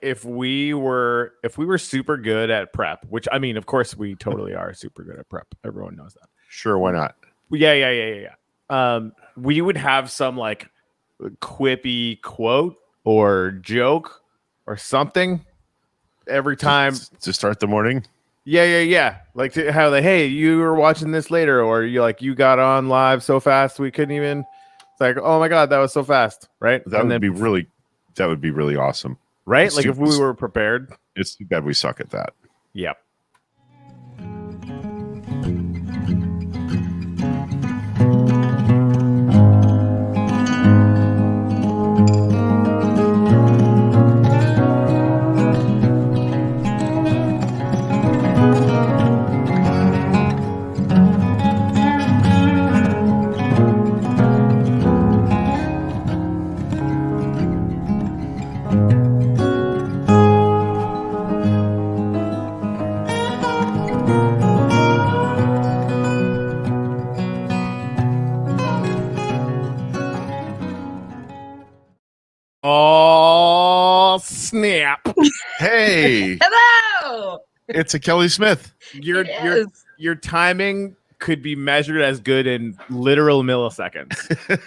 if we were super good at prep, which I mean, of course, we totally are super good at prep. Everyone knows that. Sure, why not? Yeah. We would have some like quippy quote or joke or something every time to start the morning. Yeah. Like how hey, you were watching this later, or you got on live so fast we couldn't even. It's like, oh my god, that was so fast, right? That would be really awesome, right? Like if we were prepared. It's too bad we suck at that. Yep. Oh, snap. Hey. Hello. It's a Kelly Smith. Your timing could be measured as good in literal milliseconds.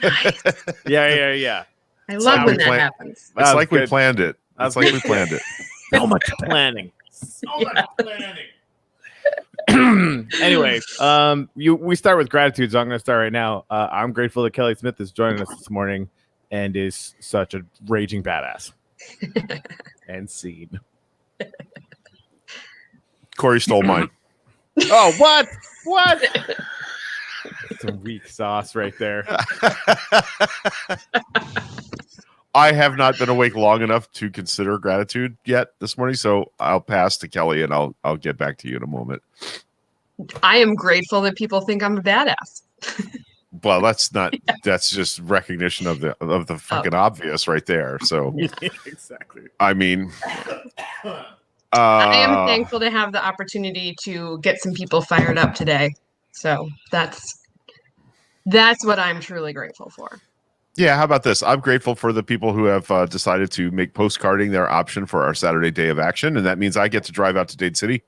Nice. Yeah. I love when that happens. It's like we planned it. It's like we planned it. So much planning. Much planning. Anyway, we start with gratitude, so I'm going to start right now. I'm grateful that Kelly Smith is joining us this morning and is such a raging badass. And scene. Corey stole mine. Oh, what? Some weak sauce right there. I have not been awake long enough to consider gratitude yet this morning, so I'll pass to Kelly and I'll get back to you in a moment. I am grateful that people think I'm a badass. Well, that's just recognition of the fucking obvious right there. So exactly. I mean, I am thankful to have the opportunity to get some people fired up today. So that's what I'm truly grateful for. Yeah, how about this? I'm grateful for the people who have decided to make postcarding their option for our Saturday day of action, and that means I get to drive out to Dade City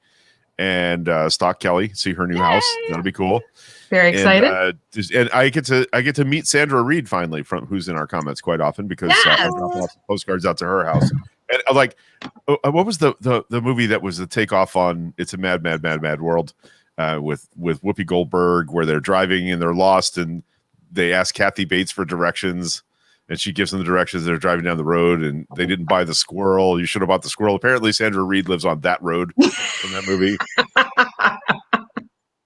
and stalk Kelly, see her new house. That'll be cool. Very excited. And I get to meet Sandra Reed finally, who's in our comments quite often because I drop off postcards out to her house. And like, what was the movie that was the takeoff on It's a Mad World with Whoopi Goldberg, where they're driving and they're lost and they ask Kathy Bates for directions and she gives them the directions. They're driving down the road and they didn't buy the squirrel. You should have bought the squirrel. Apparently Sandra Reed lives on that road from that movie.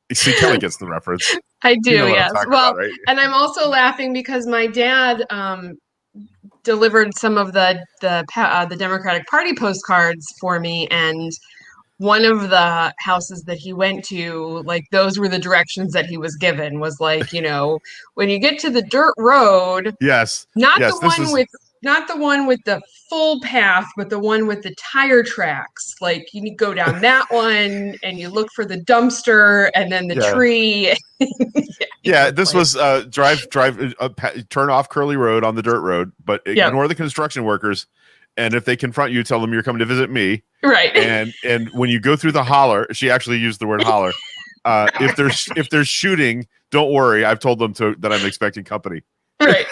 You see, Kelly gets the reference. I do, yes. Well, about, right? And I'm also laughing because my dad delivered some of the Democratic Party postcards for me, and one of the houses that he went to, like, those were the directions that he was given, was like, when you get to the dirt road, not the one with the full path, but the one with the tire tracks. Like, you need to go down that one and you look for the dumpster and then the tree. This was turn off Curly Road on the dirt road, but ignore the construction workers. And if they confront you, tell them you're coming to visit me. Right. And when you go through the holler, she actually used the word holler. If there's shooting, don't worry. I've told them that I'm expecting company. Right.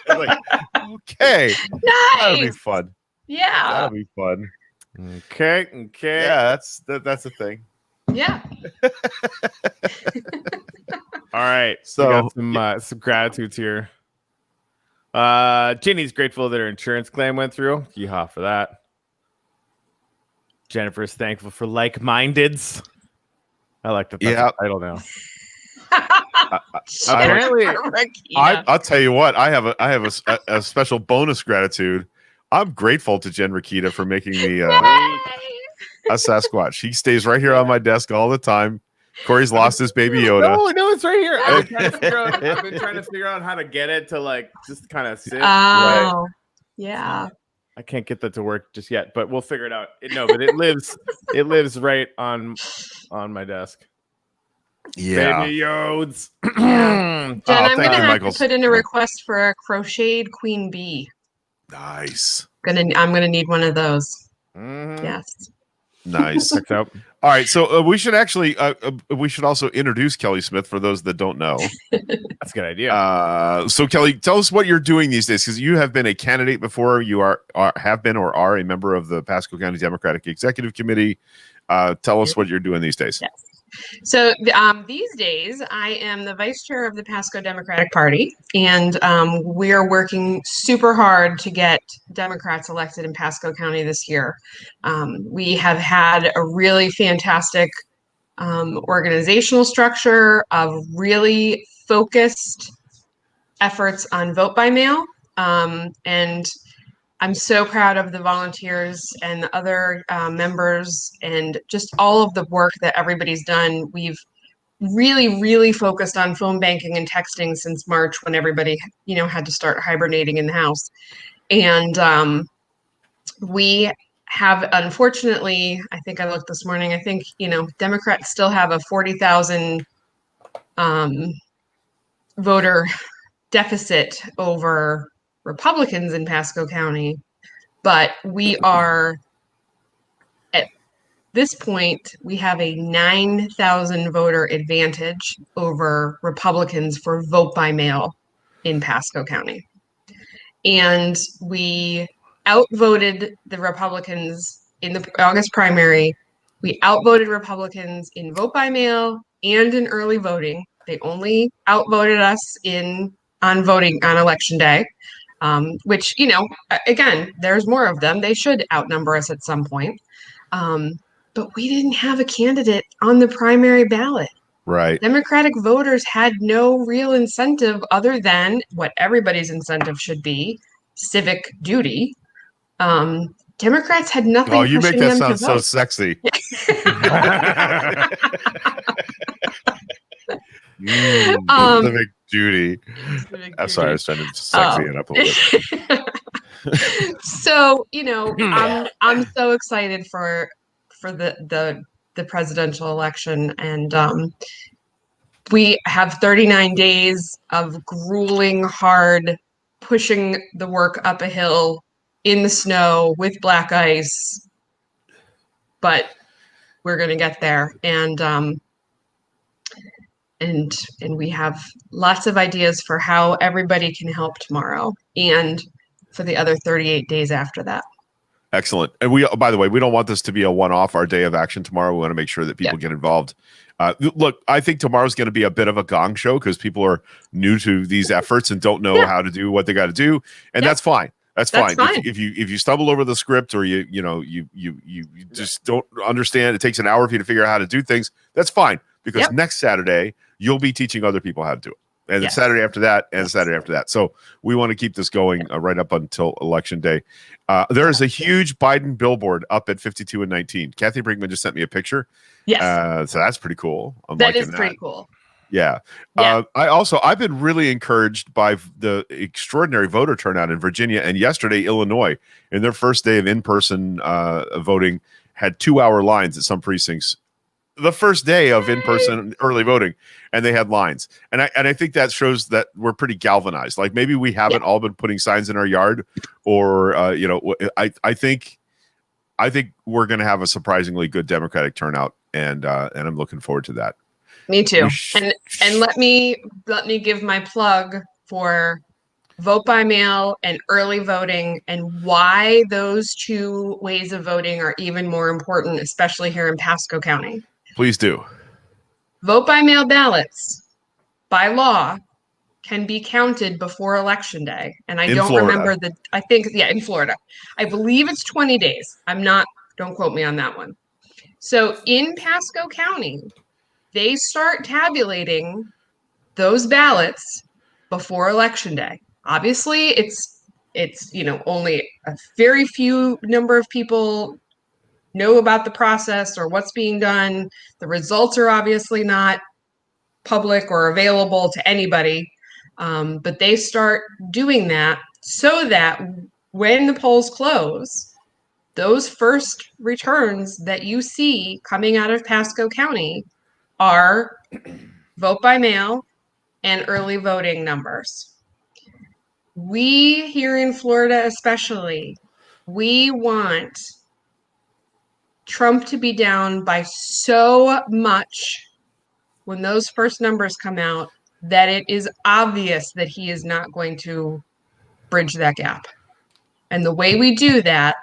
Like, okay. Nice. That'll be fun. Yeah. That'll be fun. Okay. Yeah, that's a thing. Yeah. All right. So we got some gratitudes here. Ginny's grateful that her insurance claim went through. Yeehaw for that. Jennifer's thankful for like-mindeds. I like that. That's the title now. Apparently, I'll tell you what. I have a special bonus gratitude. I'm grateful to Jen Rakita for making me a Sasquatch. He stays right here on my desk all the time. Corey's lost his baby Yoda. No, it's right here. I've been trying to figure out how to get it to like just kind of sit. Oh, yeah. I can't get that to work just yet, but we'll figure it out. But it lives. It lives right on my desk. Yeah. Baby Yodes. Jen, I'm going to have to put in a request for a crocheted queen bee. Nice. I'm gonna need one of those. Mhm. Yes. Nice. Checks out. All right, so we should actually we should also introduce Kelly Smith for those that don't know. That's a good idea. So Kelly, tell us what you're doing these days, because you have been a candidate before. You have been or are a member of the Pasco County Democratic Executive Committee. Tell us what you're doing these days. Yes. So these days, I am the vice chair of the Pasco Democratic Party, and we are working super hard to get Democrats elected in Pasco County this year. We have had a really fantastic organizational structure of really focused efforts on vote by mail, and I'm so proud of the volunteers and the other members and just all of the work that everybody's done. We've really, really focused on phone banking and texting since March, when everybody, had to start hibernating in the house. And we have, unfortunately, I think I looked this morning, I think, Democrats still have a 40,000 voter deficit over Republicans in Pasco County, but we are, at this point, we have a 9,000 voter advantage over Republicans for vote by mail in Pasco County. And we outvoted the Republicans in the August primary. We outvoted Republicans in vote by mail and in early voting. They only outvoted us on voting on election day, which, again, there's more of them. They should outnumber us at some point. But we didn't have a candidate on the primary ballot. Right. Democratic voters had no real incentive other than what everybody's incentive should be, civic duty. Democrats had nothing. Oh, you make that sound so vote. sexy. Civic duty. I'm sorry, I was trying to sexy it up a little bit. So, I'm so excited for the presidential election, and we have 39 days of grueling, hard, pushing the work up a hill in the snow with black ice, but we're going to get there. And we have lots of ideas for how everybody can help tomorrow and for the other 38 days after that. Excellent. And by the way, we don't want this to be a one-off, our day of action tomorrow. We want to make sure that people get involved. Look, I think tomorrow's going to be a bit of a gong show because people are new to these efforts and don't know how to do what they got to do. And that's fine. That's fine. If you stumble over the script or you just don't understand, it takes an hour for you to figure out how to do things. That's fine, because next Saturday you'll be teaching other people how to do it. And the Saturday after that, and the Saturday after that. So we want to keep this going right up until Election Day. There is a huge Biden billboard up at 52 and 19. Kathy Brinkman just sent me a picture. Yes. So that's pretty cool. That is pretty cool. Yeah. I've been really encouraged by the extraordinary voter turnout in Virginia, and yesterday Illinois, in their first day of in-person voting, had 2-hour lines at some precincts. The first day of in-person early voting, and they had lines. And I think that shows that we're pretty galvanized. Like, maybe we haven't all been putting signs in our yard, or I think we're going to have a surprisingly good Democratic turnout, and I'm looking forward to that. Me too. And let me give my plug for vote by mail and early voting, and why those two ways of voting are even more important, especially here in Pasco County. Please do. Vote by mail ballots, by law, can be counted before Election Day. And I don't remember in Florida. I believe it's 20 days. Don't quote me on that one. So in Pasco County, they start tabulating those ballots before Election Day. Obviously, it's only a very few number of people know about the process or what's being done. The results are obviously not public or available to anybody, but they start doing that so that when the polls close, those first returns that you see coming out of Pasco County are vote by mail and early voting numbers. We here in Florida especially We want Trump to be down by so much when those first numbers come out that it is obvious that he is not going to bridge that gap. And the way we do that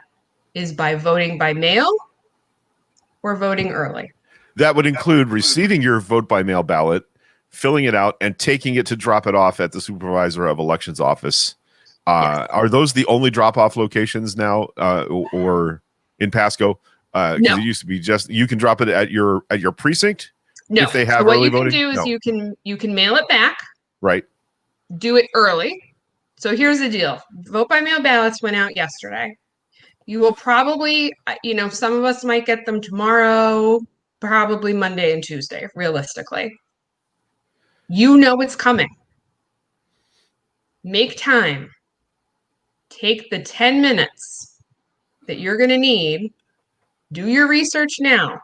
is by voting by mail or voting early. That would include receiving your vote by mail ballot, filling it out, and taking it to drop it off at the supervisor of elections office. Yes. Are those the only drop-off locations now, or in Pasco? Because No. it used to be just you can drop it at your precinct. No. If they have so what early you can voting? do is No. you can mail it back, Right. do it early. So here's the deal. Vote by mail ballots went out yesterday. You will probably, some of us might get them tomorrow, probably Monday and Tuesday, realistically. You know it's coming. Make time. Take the 10 minutes that you're going to need. Do your research now.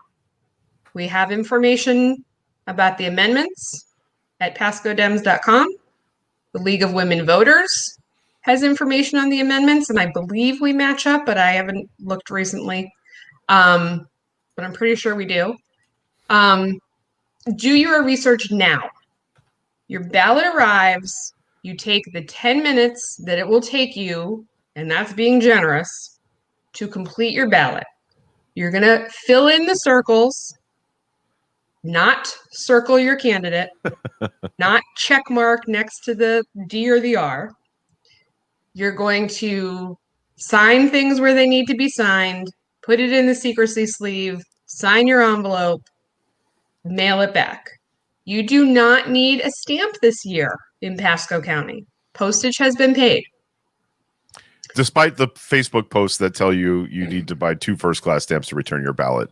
We have information about the amendments at pascodems.com. The League of Women Voters has information on the amendments, and I believe we match up, but I haven't looked recently. But I'm pretty sure we do. Do your research now. Your ballot arrives. You take the 10 minutes that it will take you, and that's being generous, to complete your ballot. You're going to fill in the circles, not circle your candidate, not check mark next to the D or the R. You're going to sign things where they need to be signed, put it in the secrecy sleeve, sign your envelope, mail it back. You do not need a stamp this year in Pasco County. Postage has been paid. Despite the Facebook posts that tell you need to buy 2 first-class stamps to return your ballot.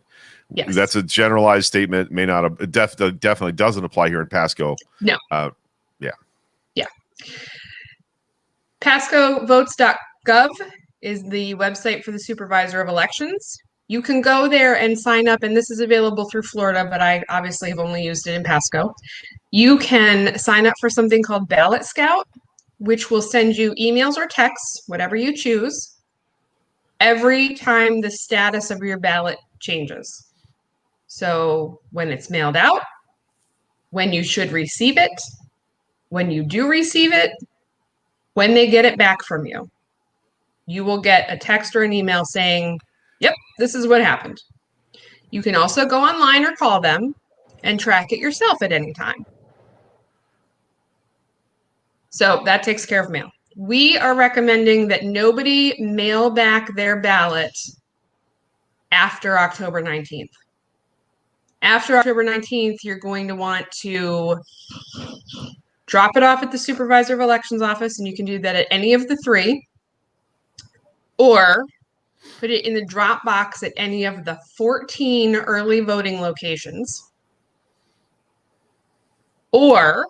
Yes. That's a generalized statement. May not have, definitely doesn't apply here in Pasco. No. Yeah. PascoVotes.gov is the website for the supervisor of elections. You can go there and sign up, and this is available through Florida, but I obviously have only used it in Pasco. You can sign up for something called Ballot Scout, which will send you emails or texts, whatever you choose, every time the status of your ballot changes. So when it's mailed out, when you should receive it, when you do receive it, when they get it back from you. You will get a text or an email saying, yep, this is what happened. You can also go online or call them and track it yourself at any time. So that takes care of mail. We are recommending that nobody mail back their ballot after October 19th. After October 19th, you're going to want to drop it off at the supervisor of elections office, and you can do that at any of the 3, or put it in the drop box at any of the 14 early voting locations, or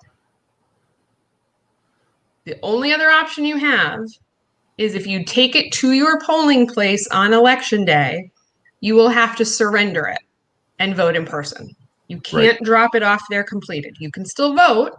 the only other option you have is if you take it to your polling place on election day, you will have to surrender it and vote in person. You can't drop it off there completed. You can still vote.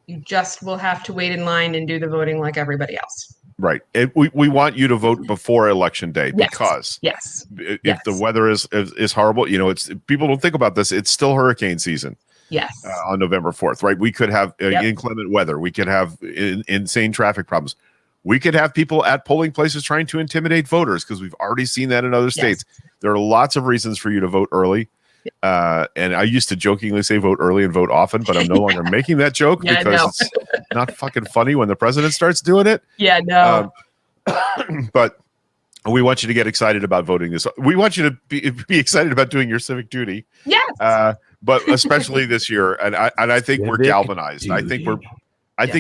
You just will have to wait in line and do the voting like everybody else. Right. We want you to vote before election day because if the weather is horrible, it's people don't think about this. It's still hurricane season. Yes. On November 4th, right? We could have inclement weather. We could have insane traffic problems. We could have people at polling places trying to intimidate voters because we've already seen that in other states. There are lots of reasons for you to vote early. And I used to jokingly say vote early and vote often, but I'm no longer making that joke because it's not fucking funny when the president starts doing it. Yeah, no. But we want you to get excited about voting this. We want you to be excited about doing your civic duty. Yes. But especially this year, and I think we're galvanized. I think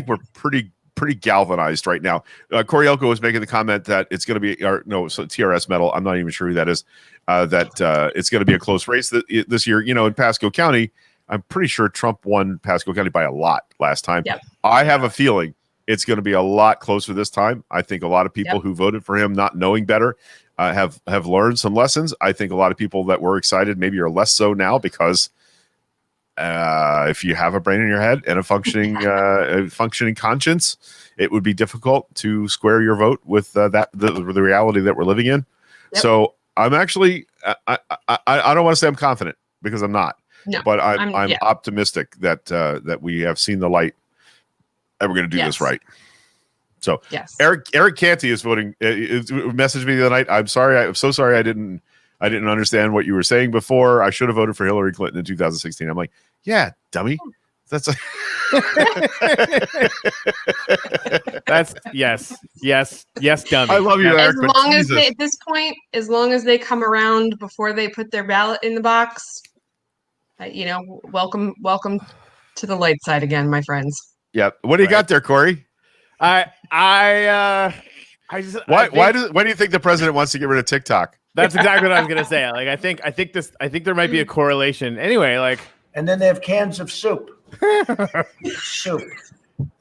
we're pretty galvanized right now. Corielco was making the comment that it's going to be TRS metal. I'm not even sure who that is. That it's going to be a close race this year. In Pasco County, I'm pretty sure Trump won Pasco County by a lot last time. Yep. I have a feeling it's going to be a lot closer this time. I think a lot of people who voted for him, not knowing better, have learned some lessons. I think a lot of people that were excited maybe are less so now because if you have a brain in your head and a functioning conscience, it would be difficult to square your vote with the reality that we're living in. Yep. So I'm actually, I don't want to say I'm confident because I'm not, but I'm optimistic that we have seen the light and we're going to do this right. So Eric Canty is voting. Messaged me the other night. I'm so sorry. I didn't understand what you were saying before. I should have voted for Hillary Clinton in 2016. I'm like, yeah, dummy. That's yes, dummy. I love you, Eric. At this point, as long as they come around before they put their ballot in the box, welcome to the light side again, my friends. Yeah. What do you got there, Corey? Why do you think the president wants to get rid of TikTok? That's exactly what I was gonna say. Like, I think there might be a correlation. Anyway, like, and then they have cans of soup,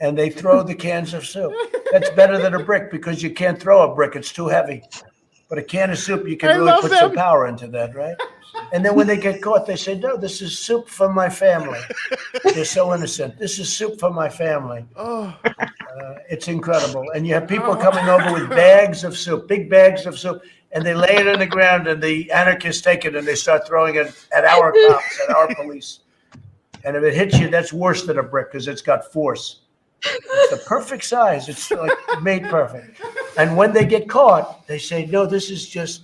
and they throw the cans of soup. That's better than a brick because you can't throw a brick; it's too heavy. But a can of soup, you can really put some power into that, right? And then when they get caught, they say, "No, this is soup for my family." They're so innocent. This is soup for my family. It's incredible. And you have people coming over with bags of soup, big bags of soup, and they lay it on the ground, and the anarchists take it and they start throwing it at our cops, at our police. And if it hits you, that's worse than a brick because it's got force. It's the perfect size. It's like made perfect. And when they get caught, they say, "No, this is just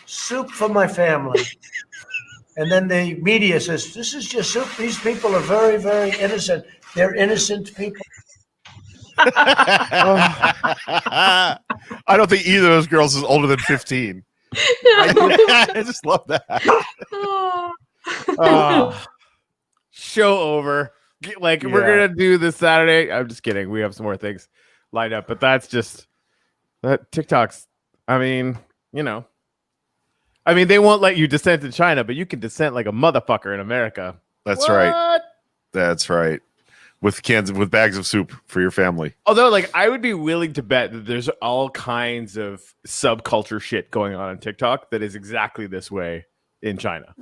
soup for my family." And then the media says, "This is just soup. These people are very, very innocent. They're innocent people." I don't think either of those girls is older than 15. I just love that. Show over. We're gonna do this Saturday. I'm just kidding. We have some more things lined up, but that's just that TikTok's. I mean, they won't let you dissent in China, but you can dissent like a motherfucker in America. That's right. That's right. With bags of soup for your family. Although, I would be willing to bet that there's all kinds of subculture shit going on TikTok that is exactly this way in China.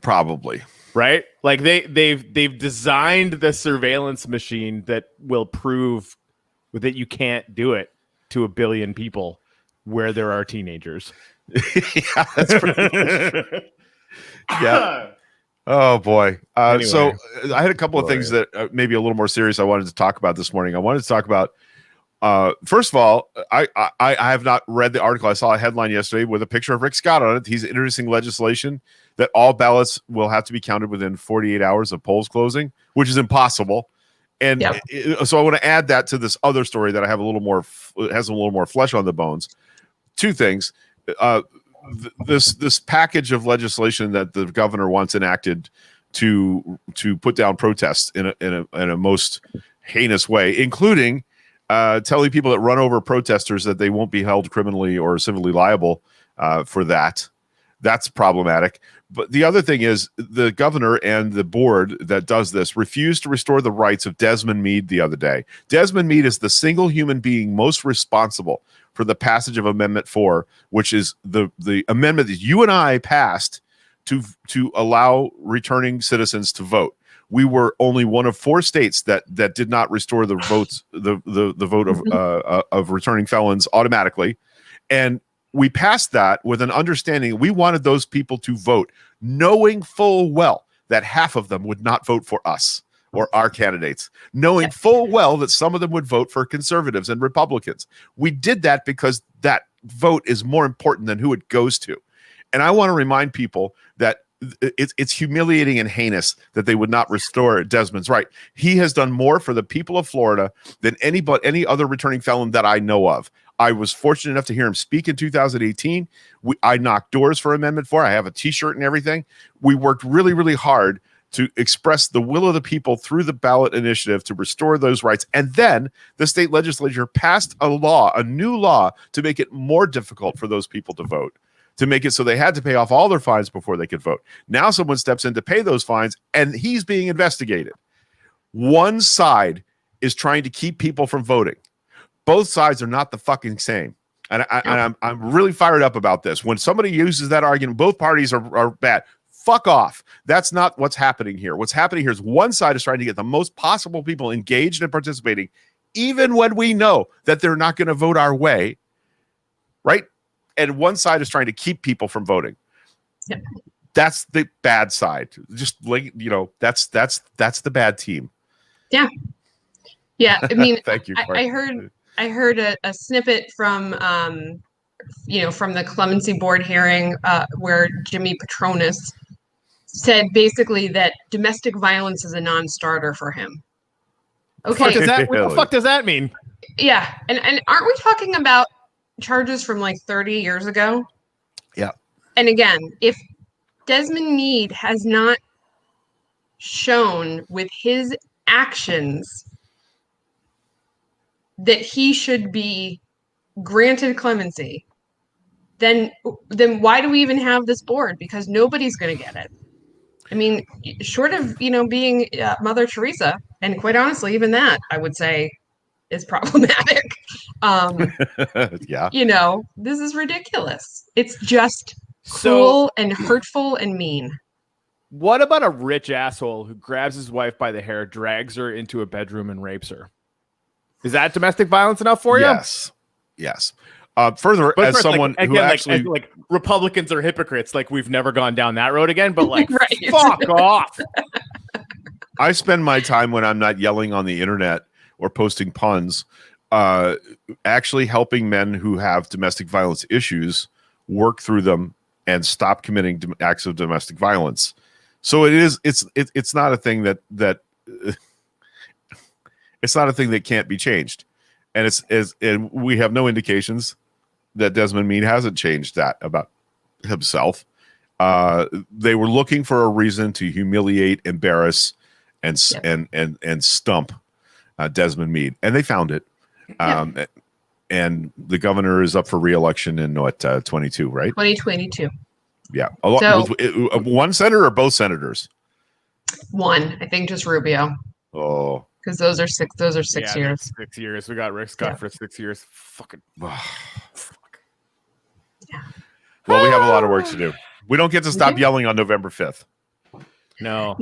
Probably. Right? Like they've designed the surveillance machine that will prove that you can't do it to 1 billion people where there are teenagers. Yeah, that's pretty true. Yeah. Oh boy. Anyway, so I had a couple of things that maybe a little more serious I wanted to talk about this morning. I wanted to talk about first of all, I have not read the article. I saw a headline yesterday with a picture of Rick Scott on it. He's introducing legislation that all ballots will have to be counted within 48 hours of polls closing, which is impossible. And so I want to add that to this other story that I have has a little more flesh on the bones. Two things. This package of legislation that the governor wants enacted to put down protests in a most heinous way, including telling people that run over protesters that they won't be held criminally or civilly liable for that. That's problematic. But the other thing is the governor and the board that does this refused to restore the rights of Desmond Meade the other day. Desmond Meade is the single human being most responsible for the passage of Amendment 4, which is the amendment that you and I passed to allow returning citizens to vote. We were only one of 4 states that did not restore the votes, the vote of returning felons automatically, and we passed that with an understanding we wanted those people to vote, knowing full well that half of them would not vote for us or our candidates, knowing full well that some of them would vote for conservatives and Republicans. We did that because that vote is more important than who it goes to. And I want to remind people that it's humiliating and heinous that they would not restore Desmond's right. He has done more for the people of Florida than any other returning felon that I know of. I was fortunate enough to hear him speak in 2018. I knocked doors for Amendment 4. I have a T-shirt and everything. We worked really, really hard to express the will of the people through the ballot initiative to restore those rights. And then the state legislature passed a new law to make it more difficult for those people to vote, to make it so they had to pay off all their fines before they could vote. Now someone steps in to pay those fines, and he's being investigated. One side is trying to keep people from voting. Both sides are not the fucking same. And I'm really fired up about this. When somebody uses that argument, both parties are bad. Fuck off. That's not what's happening here. What's happening here is one side is trying to get the most possible people engaged and participating, even when we know that they're not going to vote our way, right? And one side is trying to keep people from voting. Yep. That's the bad side. Just like, that's the bad team. Yeah. Yeah. I mean, Thank you. I heard a snippet from, from the clemency board hearing where Jimmy Patronis said basically that domestic violence is a non-starter for him. Okay. What the fuck does that mean? Yeah. And aren't we talking about charges from like 30 years ago? Yeah. And again, if Desmond Meade has not shown with his actions that he should be granted clemency, then why do we even have this board? Because nobody's going to get it. I mean, short of, being Mother Teresa, and quite honestly, even that, I would say, is problematic. Yeah. This is ridiculous. It's just cruel and hurtful and mean. What about a rich asshole who grabs his wife by the hair, drags her into a bedroom, and rapes her? Is that domestic violence enough for you? Yes. Further, but as someone who actually like Republicans are hypocrites, like we've never gone down that road again. But like, right. Fuck off. I spend my time when I'm not yelling on the internet or posting puns, actually helping men who have domestic violence issues work through them and stop committing acts of domestic violence. So it's not a thing that it's not a thing that can't be changed, and and we have no indications that Desmond Meade hasn't changed that about himself. They were looking for a reason to humiliate, embarrass, and stump Desmond Meade, and they found it. And the governor is up for re-election in 22, right? 2022. Yeah. So, one senator or both senators? One, I think, just Rubio. Oh, because those are 6 years. 6 years. We got Rick Scott for 6 years. Fucking fuck. Yeah. Well, we have a lot of work to do. We don't get to stop yelling on November 5th. No,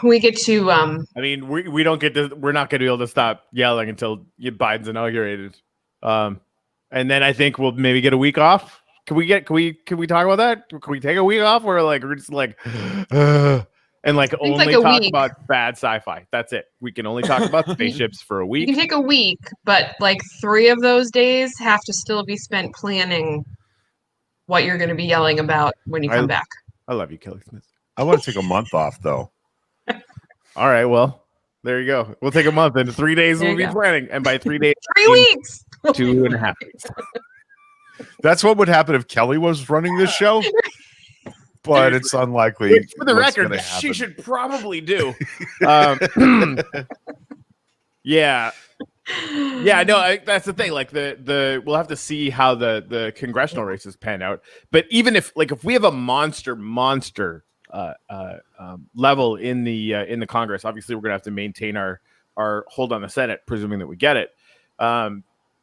we get to. I mean, we don't get to. We're not going to be able to stop yelling until Biden's inaugurated. And then I think we'll maybe get a week off. Can we talk about that? Can we take a week off where we're just like and like only talk about bad sci-fi? That's it. We can only talk about spaceships for a week. You can take a week, but like 3 of those days have to still be spent planning what you're going to be yelling about when you come back. I love you, Kelly Smith. I want to take a month off though. All right, well, there you go. We'll take a month, and 3 days we'll be planning, and by 3 days, 3 weeks, 2.5 weeks. That's what would happen if Kelly was running this show, but it's unlikely. For the record, she should probably do. Yeah. No, that's the thing. Like the we'll have to see how the congressional races pan out. But even if we have a monster level in the Congress, obviously we're gonna have to maintain our hold on the Senate, presuming that we get it.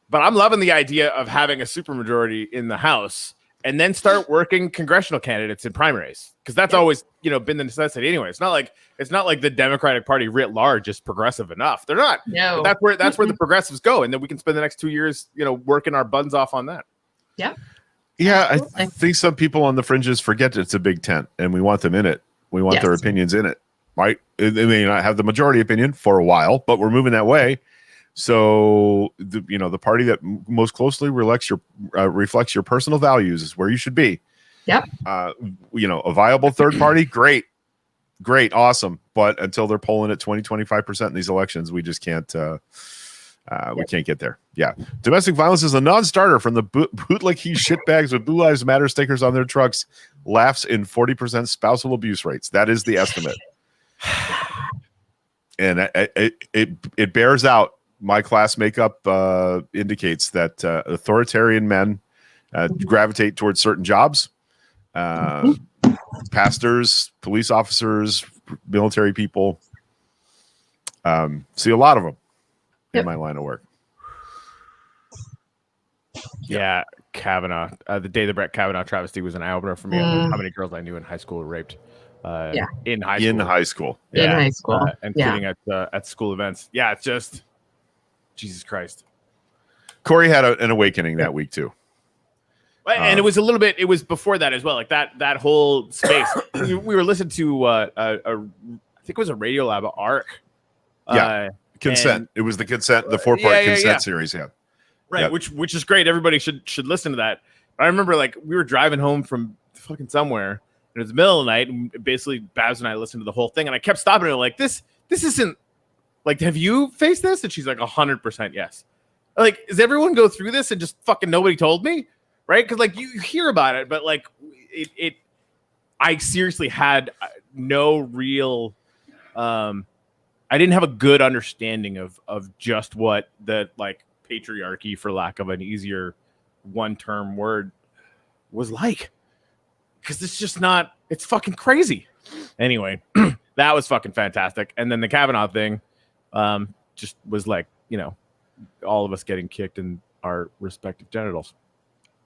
But I'm loving the idea of having a supermajority in the House and then start working congressional candidates in primaries, because that's always been the necessity anyway. It's not like the Democratic Party writ large is progressive enough. They're not. No, but that's where the progressives go, and then we can spend the next 2 years working our buns off on that. Yeah. Yeah, I think some people on the fringes forget it's a big tent, and we want them in it. We want their opinions in it, right? They may not have the majority opinion for a while, but we're moving that way. So the party that most closely reflects your personal values is where you should be. Yep. A viable third party, great, awesome. But until they're polling at 20-25% in these elections, we just can't. We can't get there. Yeah. Domestic violence is a non-starter from the bootleg shitbags with Blue Lives Matter stickers on their trucks. Laughs in 40% spousal abuse rates. That is the estimate. And it bears out. My class makeup indicates that authoritarian men gravitate towards certain jobs. Pastors, police officers, military people. See a lot of them in my line of work. Yeah, Kavanaugh. The day the Brett Kavanaugh travesty was an eye opener for me. How many girls I knew in high school were raped. in high school. In high school. In high school. And sitting at school events. Yeah, it's just Jesus Christ. Corey had an awakening that week too. And it was a little bit. It was before that as well. Like that whole space. we were listening to I think it was a Radio Lab ARC. Consent. It was the consent. The 4-part consent series. Yeah. Right. Yep. Which is great. Everybody should listen to that. I remember like we were driving home from fucking somewhere, and it was the middle of the night, and basically Babs and I listened to the whole thing, and I kept stopping her like this isn't like, have you faced this? And she's like 100% yes. Like, does everyone go through this and just fucking nobody told me? Right? Because like you hear about it, but like I seriously had no real I didn't have a good understanding of just what the like patriarchy, for lack of an easier one-term word, was like. Because it's just not, it's fucking crazy. Anyway, that was fucking fantastic. And then the Kavanaugh thing just was like, all of us getting kicked in our respective genitals.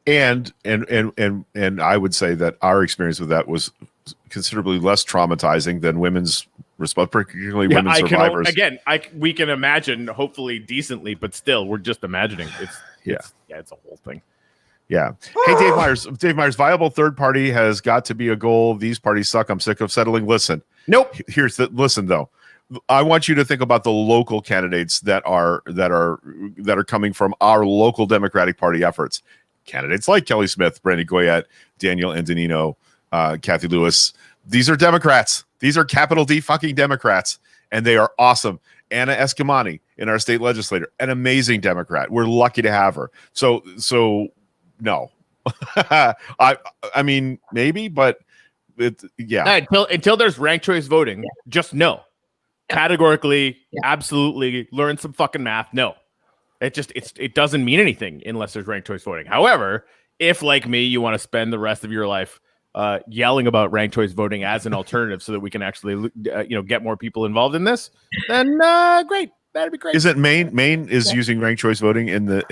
And I would say that our experience with that was considerably less traumatizing than women's response, particularly women survivors. We can imagine, hopefully decently, but still, we're just imagining. It's a whole thing. Yeah. Hey, Dave Myers. Dave Myers, viable third party has got to be a goal. These parties suck. I'm sick of settling. Listen. Nope. Listen though. I want you to think about the local candidates that are coming from our local Democratic Party efforts. Candidates like Kelly Smith, Brandy Goyette, Daniel Antonino, Kathy Lewis. These are Democrats. These are capital D fucking Democrats, and they are awesome. Anna Eskamani in our state legislature, an amazing Democrat. We're lucky to have her. So no, I mean maybe, but until there's ranked choice voting, just no. Categorically, absolutely, learn some fucking math. No. It doesn't mean anything unless there's ranked choice voting. However, if like me, you want to spend the rest of your life yelling about ranked choice voting as an alternative so that we can actually get more people involved in this, then great. That'd be great. Isn't Maine is using ranked choice voting in the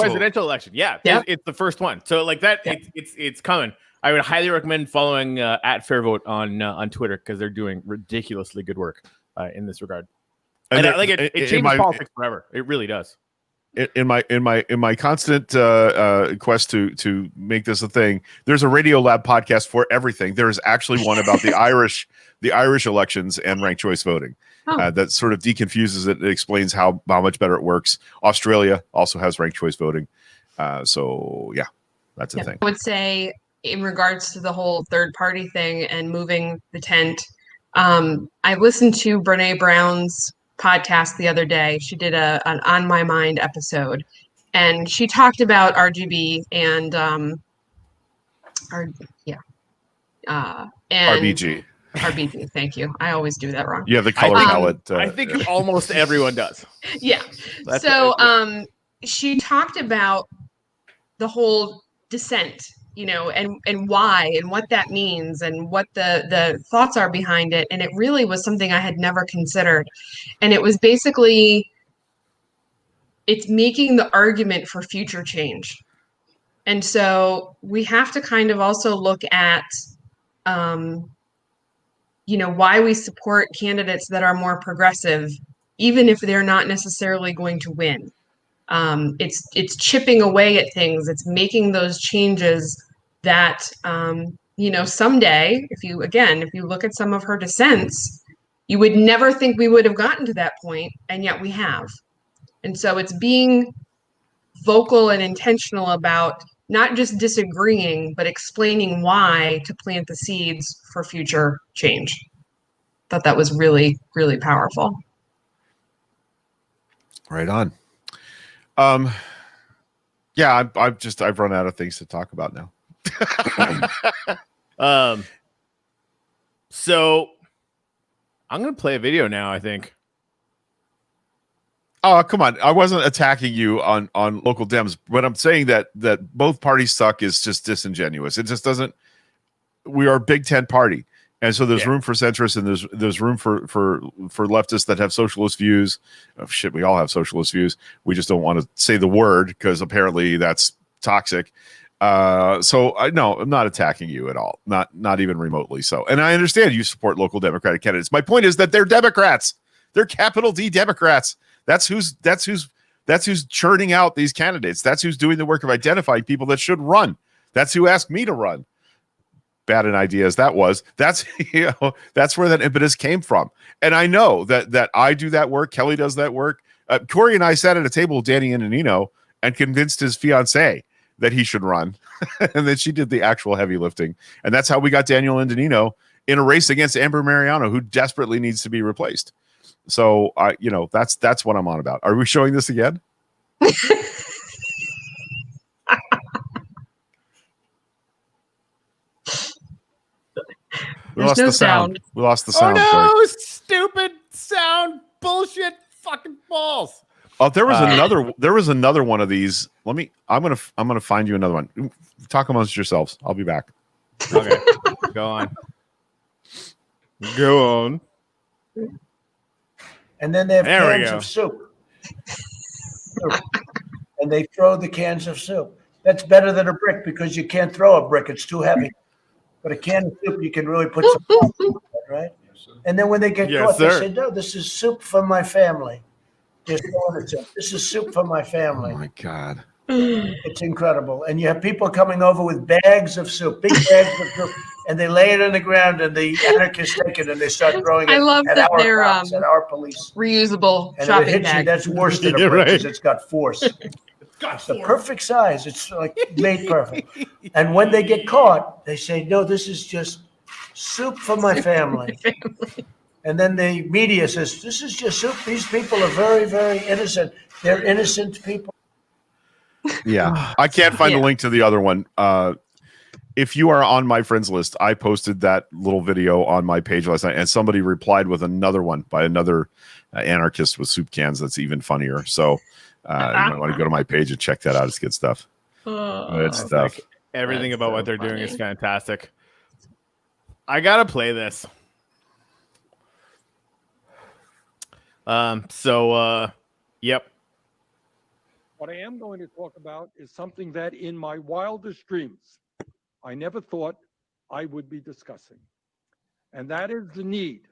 presidential election? Yeah. It's the first one. So like that, it's coming. I would highly recommend following at Fair Vote on Twitter because they're doing ridiculously good work in this regard. And it changes politics forever. It really does. In my constant quest to make this a thing, there's a Radio Lab podcast for everything. There is actually one about the Irish elections and ranked choice voting. That sort of deconfuses it. It explains how much better it works. Australia also has ranked choice voting. So yeah, that's a thing. I would say in regards to the whole third party thing and moving the tent, I listened to Brene Brown's podcast the other day. She did an On My Mind episode, and she talked about RGB and RBG. Thank you. I always do that wrong. Yeah, the color palette. I think almost everyone does. Yeah. She talked about the whole dissent, and why and what that means and what the thoughts are behind it. And it really was something I had never considered. And it was basically, it's making the argument for future change. And so we have to kind of also look at, why we support candidates that are more progressive, even if they're not necessarily going to win. It's chipping away at things. It's making those changes that, someday, if you look at some of her dissents, you would never think we would have gotten to that point, and yet we have. And so it's being vocal and intentional about not just disagreeing, but explaining why to plant the seeds for future change. Thought that was really, really powerful. Right on. I've run out of things to talk about now. So I'm gonna play a video now, I think. Oh, come on. I wasn't attacking you on local Dems, but I'm saying that both parties suck is just disingenuous. It just doesn't. We are a Big Tent party. And so there's room for centrists, and there's room for leftists that have socialist views. Oh, shit, we all have socialist views. We just don't want to say the word because apparently that's toxic. So no, I'm not attacking you at all. Not even remotely so. And I understand you support local Democratic candidates. My point is that they're Democrats. They're capital D Democrats. That's who's churning out these candidates. That's who's doing the work of identifying people that should run. That's who asked me to run. Bad an idea as that was. That's that's where that impetus came from. And I know that I do that work. Kelly does that work. Corey and I sat at a table with Danny Antonino and convinced his fiance that he should run, and then she did the actual heavy lifting. And that's how we got Daniel Antonino in a race against Amber Mariano, who desperately needs to be replaced. So that's what I'm on about. Are we showing this again? We lost the sound. We lost the sound. Oh no, stupid sound bullshit fucking balls. Oh, there was another one of these. I'm gonna find you another one. Talk amongst yourselves. I'll be back. Okay. Go on. Go on. And then they have There we cans go. of soup. And they throw the cans of soup. That's better than a brick because you can't throw a brick. It's too heavy. But a can of soup, you can really put some thought into it, right? And then when they get Yes, caught, sir. they say, no, this is soup for my family. Just order it. This is soup for my family. Oh my God. It's incredible. And you have people coming over with bags of soup, big bags of soup, and they lay it on the ground, and the anarchists take it and they start throwing it I love at that our they're, cops, at our police. Reusable And if it shopping hits you, bag. that's worse than a Yeah, brick because right. it's got force. It's the perfect size. It's like made perfect. And when they get caught, they say, no, this is just soup for my family. And then the media says, this is just soup. These people are very, very innocent. They're innocent people. Yeah, I can't find the link to the other one. If you are on my friends list, I posted that little video on my page last night, and somebody replied with another one by another anarchist with soup cans that's even funnier. So you might want to go to my page and check that out. It's good stuff. Good stuff. Everything That's about so what they're doing funny. is fantastic. I gotta play this. Yep. What I am going to talk about is something that in my wildest dreams, I never thought I would be discussing. And that is the need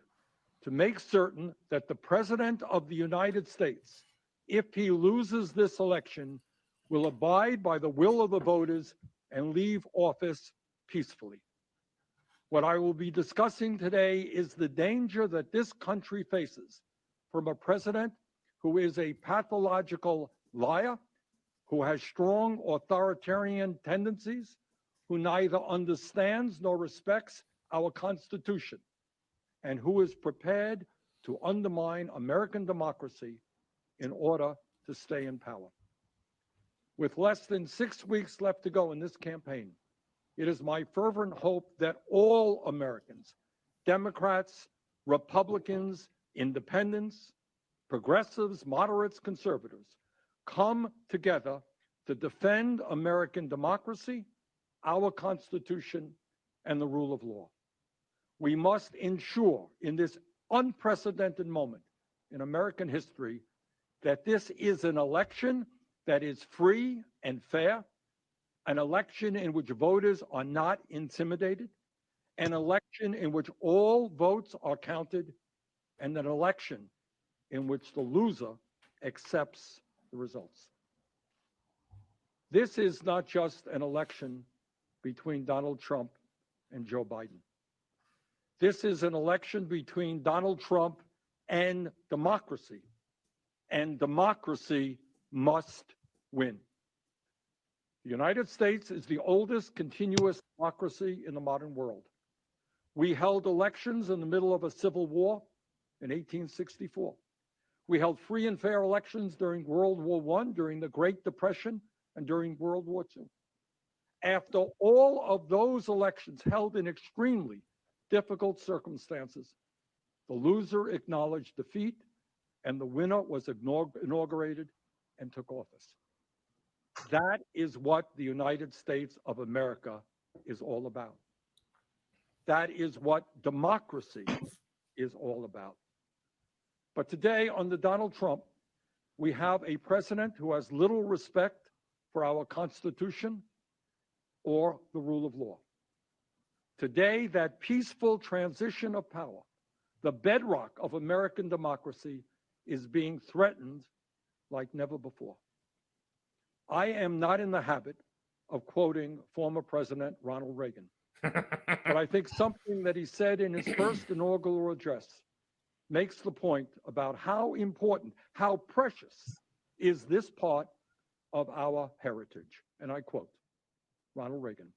to make certain that the President of the United States, if he loses this election, will abide by the will of the voters and leave office peacefully. What I will be discussing today is the danger that this country faces from a president who is a pathological liar, who has strong authoritarian tendencies, who neither understands nor respects our Constitution, and who is prepared to undermine American democracy in order to stay in power. With less than 6 weeks left to go in this campaign, it is my fervent hope that all Americans, Democrats, Republicans, independents, progressives, moderates, conservatives, come together to defend American democracy, our Constitution, and the rule of law. We must ensure in this unprecedented moment in American history that this is an election that is free and fair, an election in which voters are not intimidated, an election in which all votes are counted, and an election in which the loser accepts the results. This is not just an election between Donald Trump and Joe Biden. This is an election between Donald Trump and democracy, and democracy must win. The United States is the oldest continuous democracy in the modern world. We held elections in the middle of a civil war in 1864. We held free and fair elections during World War I, during the Great Depression, and during World War II. After all of those elections held in extremely difficult circumstances, the loser acknowledged defeat and the winner was inaugurated and took office. That is what the United States of America is all about. That is what democracy is all about. But today, under Donald Trump, we have a president who has little respect for our Constitution or the rule of law. Today, that peaceful transition of power, the bedrock of American democracy, is being threatened like never before. I am not in the habit of quoting former President Ronald Reagan, but I think something that he said in his first inaugural address makes the point about how important, how precious is this part of our heritage. And I quote Ronald Reagan: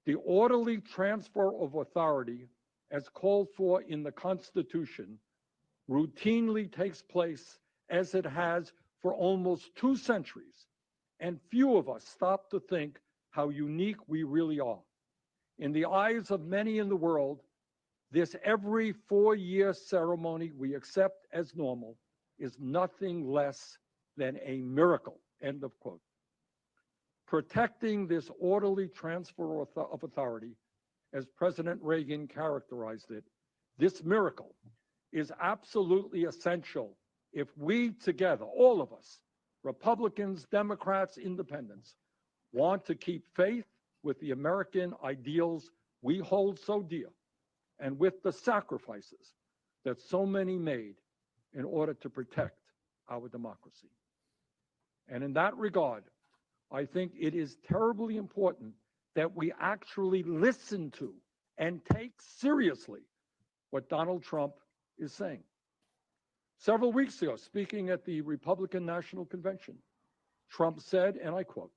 "The orderly transfer of authority, as called for in the Constitution, routinely takes place as it has for almost 2 centuries, and few of us stop to think how unique we really are. In the eyes of many in the world, this every 4-year ceremony we accept as normal is nothing less than a miracle." End of quote. Protecting this orderly transfer of authority, as President Reagan characterized it, this miracle is absolutely essential if we together, all of us, Republicans, Democrats, Independents, want to keep faith with the American ideals we hold so dear and with the sacrifices that so many made in order to protect our democracy. And in that regard, I think it is terribly important that we actually listen to and take seriously what Donald Trump is saying. Several weeks ago, speaking at the Republican National Convention, Trump said, and I quote,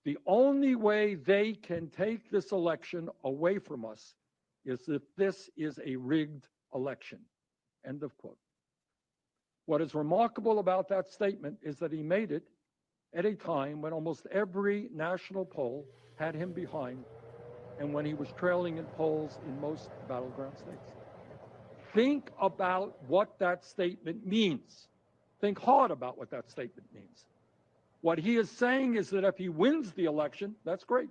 "The only way they can take this election away from us is if this is a rigged election." End of quote. What is remarkable about that statement is that he made it at a time when almost every national poll had him behind and when he was trailing in polls in most battleground states. Think about what that statement means. Think hard about what that statement means. What he is saying is that if he wins the election, that's great.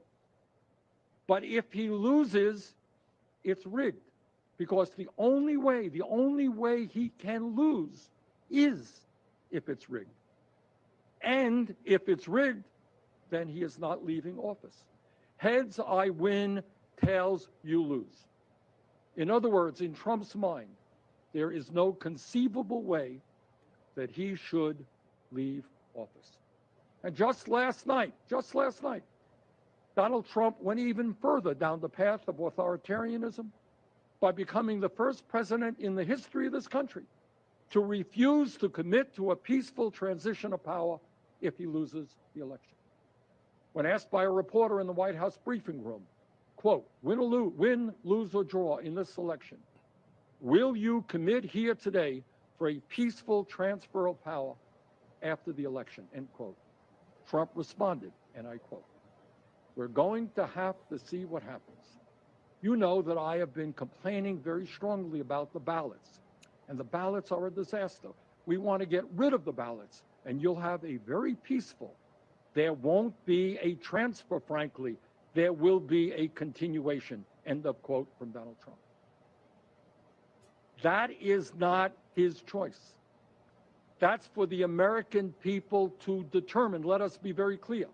But if he loses, it's rigged. Because the only way he can lose is if it's rigged. And if it's rigged, then he is not leaving office. Heads, I win. Tails, you lose. In other words, in Trump's mind, there is no conceivable way that he should leave office. And just last night, Donald Trump went even further down the path of authoritarianism by becoming the first president in the history of this country to refuse to commit to a peaceful transition of power if he loses the election. When asked by a reporter in the White House briefing room, quote, win, lose, or draw in this election, will you commit here today for a peaceful transfer of power after the election, end quote. Trump responded, and I quote, we're going to have to see what happens. You know that I have been complaining very strongly about the ballots, and the ballots are a disaster. We want to get rid of the ballots, and you'll have a very peaceful. There won't be a transfer, frankly. There will be a continuation, end of quote from Donald Trump. That is not his choice. That's for the American people to determine. Let us be very clear.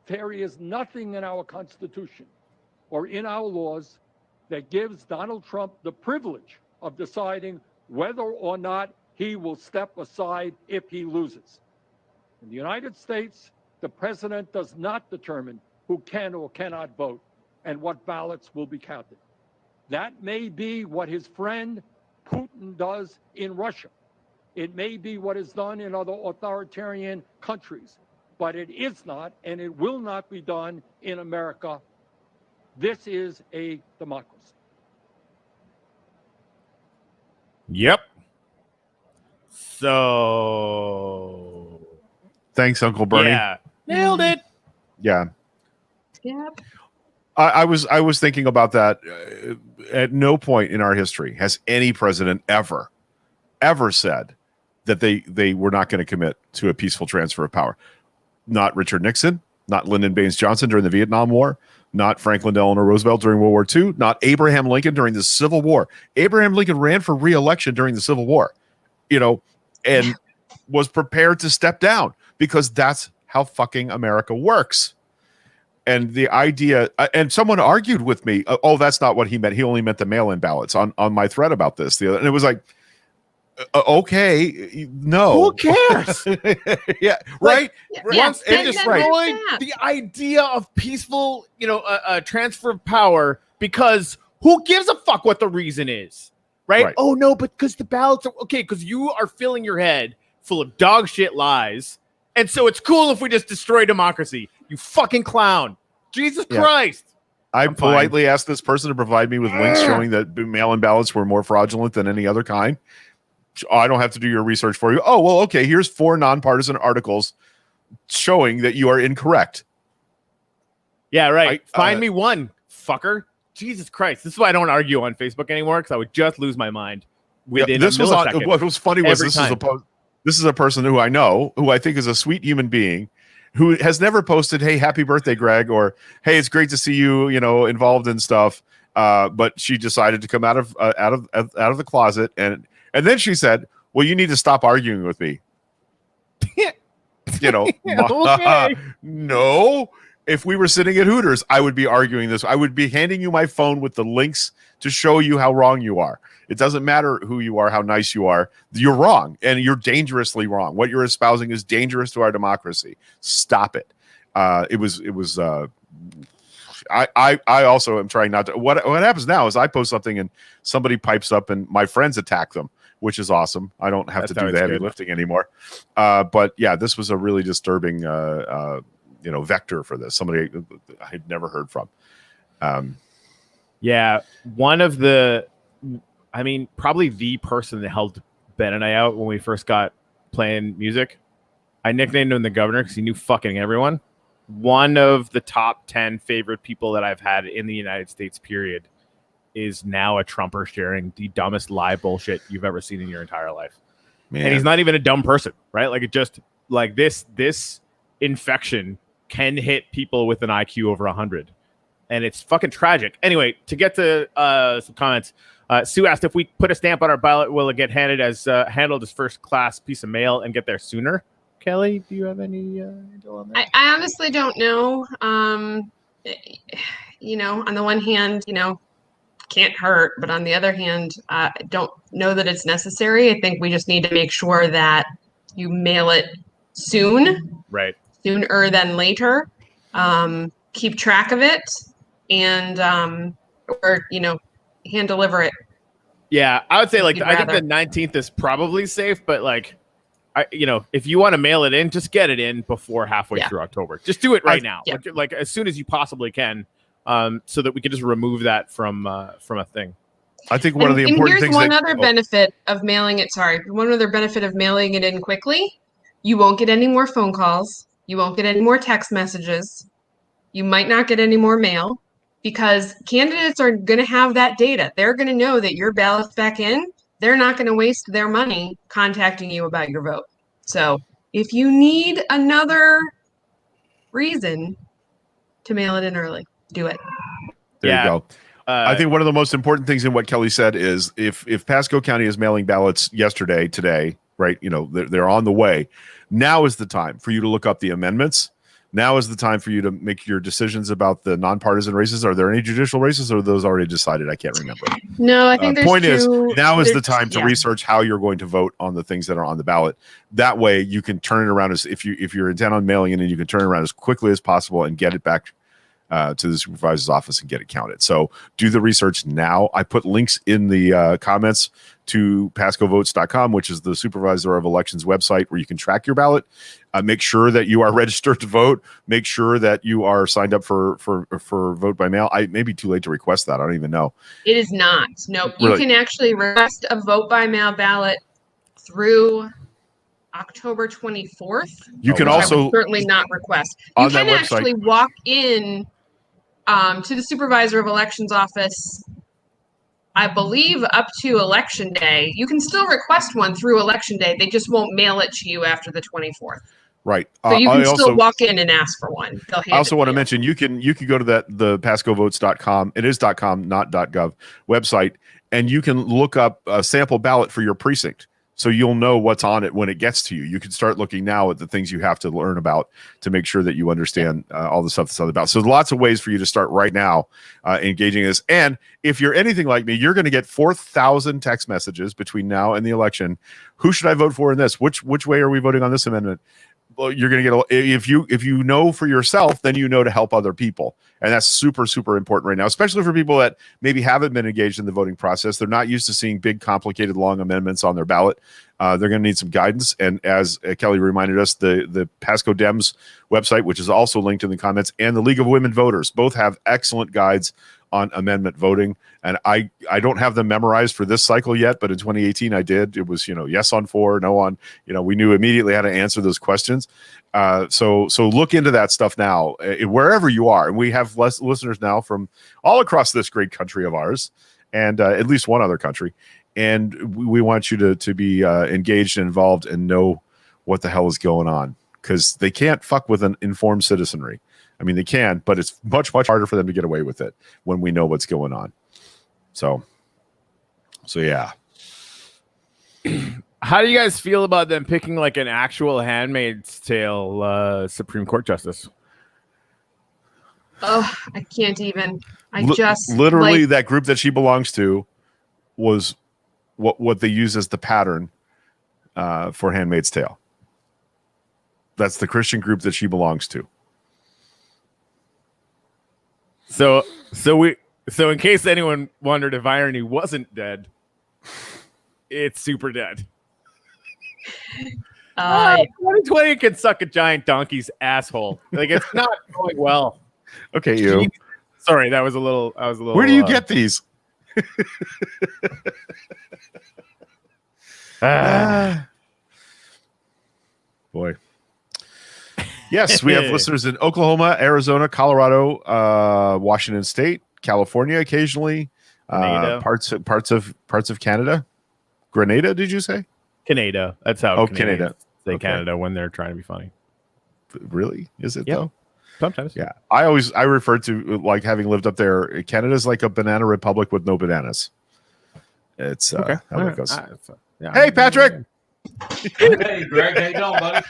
There is nothing in our Constitution or in our laws that gives Donald Trump the privilege of deciding whether or not he will step aside if he loses. In the United States, the president does not determine who can or cannot vote and what ballots will be counted. That may be what his friend Putin does in Russia. It may be what is done in other authoritarian countries, but it is not, and it will not be done in America. This is a democracy. Yep. So, Thanks, Uncle Bernie. yeah, nailed it. Yeah. Yep. I was thinking about that. At no point in our history has any president ever said that they were not going to commit to a peaceful transfer of power. Not Richard Nixon, not Lyndon Baines Johnson during the Vietnam War, not Franklin Delano Roosevelt during World War II, not Abraham Lincoln during the Civil War. Abraham Lincoln ran for re-election during the Civil War, and was prepared to step down because that's how fucking America works. And the idea, and someone argued with me, oh, that's not what he meant. He only meant the mail-in ballots on my thread about this. And it was like, okay, no. Who cares? Yeah, right. Once then- it then destroyed there's that. the idea of peaceful, transfer of power, because who gives a fuck what the reason is, right? Oh no, but because the ballots are okay, because you are filling your head full of dog shit lies, and so it's cool if we just destroy democracy. You fucking clown! Jesus Christ! I I'm politely asked this person to provide me with links showing that mail-in ballots were more fraudulent than any other kind. I don't have to do your research for you. Oh, well, okay. Here's 4 nonpartisan articles showing that you are incorrect. Yeah, right. Find me one, fucker. Jesus Christ. This is why I don't argue on Facebook anymore, because I would just lose my mind within this a was millisecond. what was funny was Every time. this is a person who I know, who I think is a sweet human being, who has never posted, "Hey, happy birthday, Greg," or "Hey, it's great to see you, involved in stuff." But she decided to come out of the closet, and then she said, "Well, you need to stop arguing with me." Okay. No. If we were sitting at Hooters, I would be arguing this. I would be handing you my phone with the links to show you how wrong you are. It doesn't matter who you are, how nice you are. You're wrong, and you're dangerously wrong. What you're espousing is dangerous to our democracy. Stop it. It was. I also am trying not to. What happens now is I post something and somebody pipes up and my friends attack them, which is awesime. I don't have to do the heavy lifting anymore. But yeah, this was a really disturbing vector for this. Somebody I had never heard from. Yeah, one of the, probably the person that helped Ben and I out when we first got playing music. I nicknamed him the governor because he knew fucking everyone. One of the top 10 favorite people that I've had in the United States, period, is now a Trumper sharing the dumbest lie bullshit you've ever seen in your entire life. Man. And he's not even a dumb person, right? Like, it just, like, this infection can hit people with an IQ over 100. And it's fucking tragic. Anyway, to get to some comments, Sue asked if we put a stamp on our ballot, will it get handled as first class piece of mail and get there sooner? Kelly, do you have any info on that? I honestly don't know. On the one hand, can't hurt, but on the other hand, I don't know that it's necessary. I think we just need to make sure that you mail it soon, Right. sooner than later. Keep track of it, and hand deliver it. Yeah, I would say You'd I think rather. the 19th is probably safe, but if you want to mail it in, just get it in before halfway through October. Just do it right now, yeah. like as soon as you possibly can, so that we can just remove that from a thing. I think one of the important here's things. one other benefit of mailing it. One other benefit of mailing it in quickly: you won't get any more phone calls. You won't get any more text messages. You might not get any more mail, because candidates are going to have that data. They're going to know that your ballot's back in. They're not going to waste their money contacting you about your vote. So if you need another reason to mail it in early, do it. There you go. I think one of the most important things in what Kelly said is if Pasco County is mailing ballots today, right? They're on the way. Now is the time for you to look up the amendments. Now is the time for you to make your decisions about the nonpartisan races. Are there any judicial races, or are those already decided? I can't remember. No, I think there's point is, two- now is the there's- time to yeah. research how you're going to vote on the things that are on the ballot. That way, you can turn it around if you're intent on mailing it, and you can turn it around as quickly as possible and get it back to the supervisor's office and get it counted. So do the research now. I put links in the comments to PascoVotes.com, which is the supervisor of elections website where you can track your ballot. Make sure that you are registered to vote. Make sure that you are signed up for vote by mail. It may be too late to request that. I don't even know. It is not. Nope. You Really? can actually request a vote by mail ballot through October 24th. You can which I also would certainly not request. on You that can website- actually walk in to the supervisor of elections office, I believe, up to election day. You can still request one through election day. They just won't mail it to you after the 24th. right. So you can I still also walk in and ask for one. They'll hand I also it want to you. mention you can go to the PascoVotes.com. It is .com, not .gov website, and you can look up a sample ballot for your precinct. So you'll know what's on it when it gets to you. You can start looking now at the things you have to learn about to make sure that you understand all the stuff that's on about. So there's lots of ways for you to start right now engaging this. And if you're anything like me, you're going to get 4,000 text messages between now and the election. Who should I vote for in this? Which way are we voting on this amendment? Well, you're going to get if you know for yourself, then you know to help other people, and that's super important right now, especially for people that maybe haven't been engaged in the voting process. They're not used to seeing big, complicated, long amendments on their ballot. They're going to need some guidance. And as Kelly reminded us, the Pasco Dems website, which is also linked in the comments, and the League of Women Voters both have excellent guides on amendment voting. And I don't have them memorized for this cycle yet, but in 2018 I did. It was, yes on 4, no on, we knew immediately how to answer those questions. So look into that stuff now, wherever you are. And we have listeners now from all across this great country of ours, and at least one other country. And we want you to be engaged and involved and know what the hell is going on, because they can't fuck with an informed citizenry. I mean, they can, but it's much harder for them to get away with it when we know what's going on. So yeah. How do you guys feel about them picking like an actual Handmaid's Tale Supreme Court justice? Oh, I can't even. Literally that group that she belongs to was what they use as the pattern for Handmaid's Tale. That's the Christian group that she belongs to. So in case anyone wondered if Irony wasn't dead, it's super dead. 2020 can suck a giant donkey's asshole. Like, it's not going well. Okay, you. Sorry, that was a little. Where do you get these? Boy. Yes, we have listeners in Oklahoma, Arizona, Colorado, Washington State, California, occasionally, parts of Canada. Grenada, did you say? Canada. That's how. Canada. Say Okay. Canada when they're trying to be funny. Really? Is it Yep. though? Sometimes. Yeah. I refer to, like, having lived up there, Canada's like a banana republic with no bananas. It's how it goes. Yeah. Hey, Patrick. Hey, Greg, how you doing, buddy?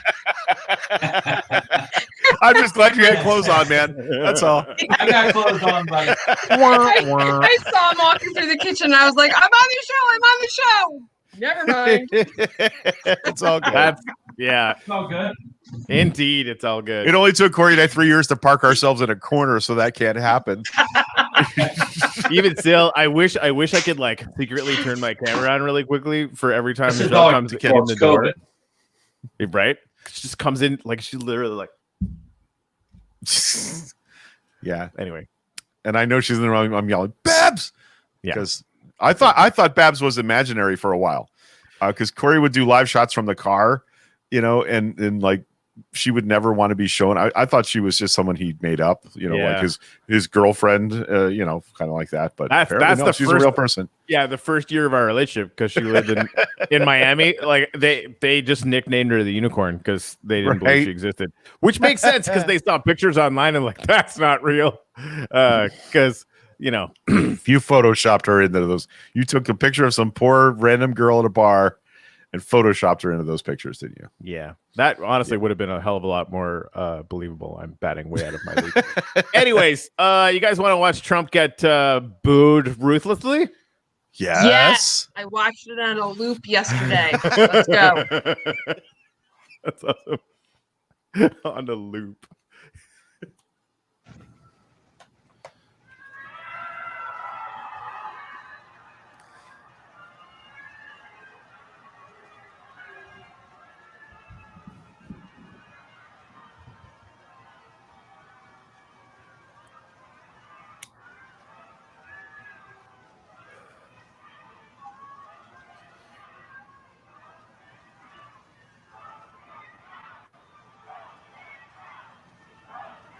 I'm just glad you had clothes on, man. That's all. I got clothes on, buddy. I saw him walking through the kitchen. And I was like, I'm on the show. Never mind. It's all good. Yeah, It's all good. indeed, it's all good. It only took Corey and I 3 years to park ourselves in a corner, so that can't happen. Even still, I wish I could like secretly turn my camera on really quickly for every time This is Michelle all comes in before the door. COVID. Right? She just comes in like she literally like. Yeah. Anyway, And I know she's in the wrong. I'm yelling, Babs! Yeah. Because I thought Babs was imaginary for a while. Because Corey would do live shots from the car, and like she would never want to be shown. I thought she was just someone he made up, Yeah. like his girlfriend, kind of like that. But That's apparently the she's first- a real person. yeah, the first year of our relationship because she lived in Miami. Like they just nicknamed her the unicorn because they didn't believe Right. she existed, which makes sense because they saw pictures online and like that's not real. Because If you photoshopped her into those, you took a picture of some poor random girl at a bar and photoshopped her into those pictures, didn't you? yeah, that honestly would have been a hell of a lot more believable. I'm batting way out of my league. Anyways, you guys want to watch Trump get booed ruthlessly? Yes. I watched it on a loop yesterday. Let's go. That's awesome. On the loop.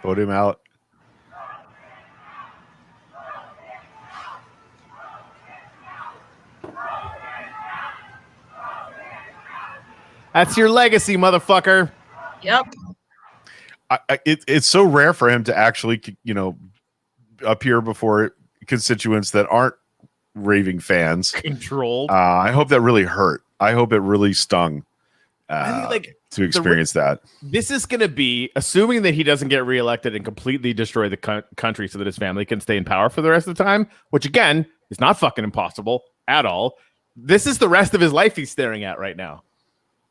Vote him out. That's your legacy, motherfucker. Yep. It's so rare for him to actually, appear before constituents that aren't raving fans. Controlled. I hope that really hurt. I hope it really stung I think like to experience that. this is going to be, assuming that he doesn't get reelected and completely destroy the country so that his family can stay in power for the rest of the time, which again is not fucking impossible at all. This is the rest of his life he's staring at right now,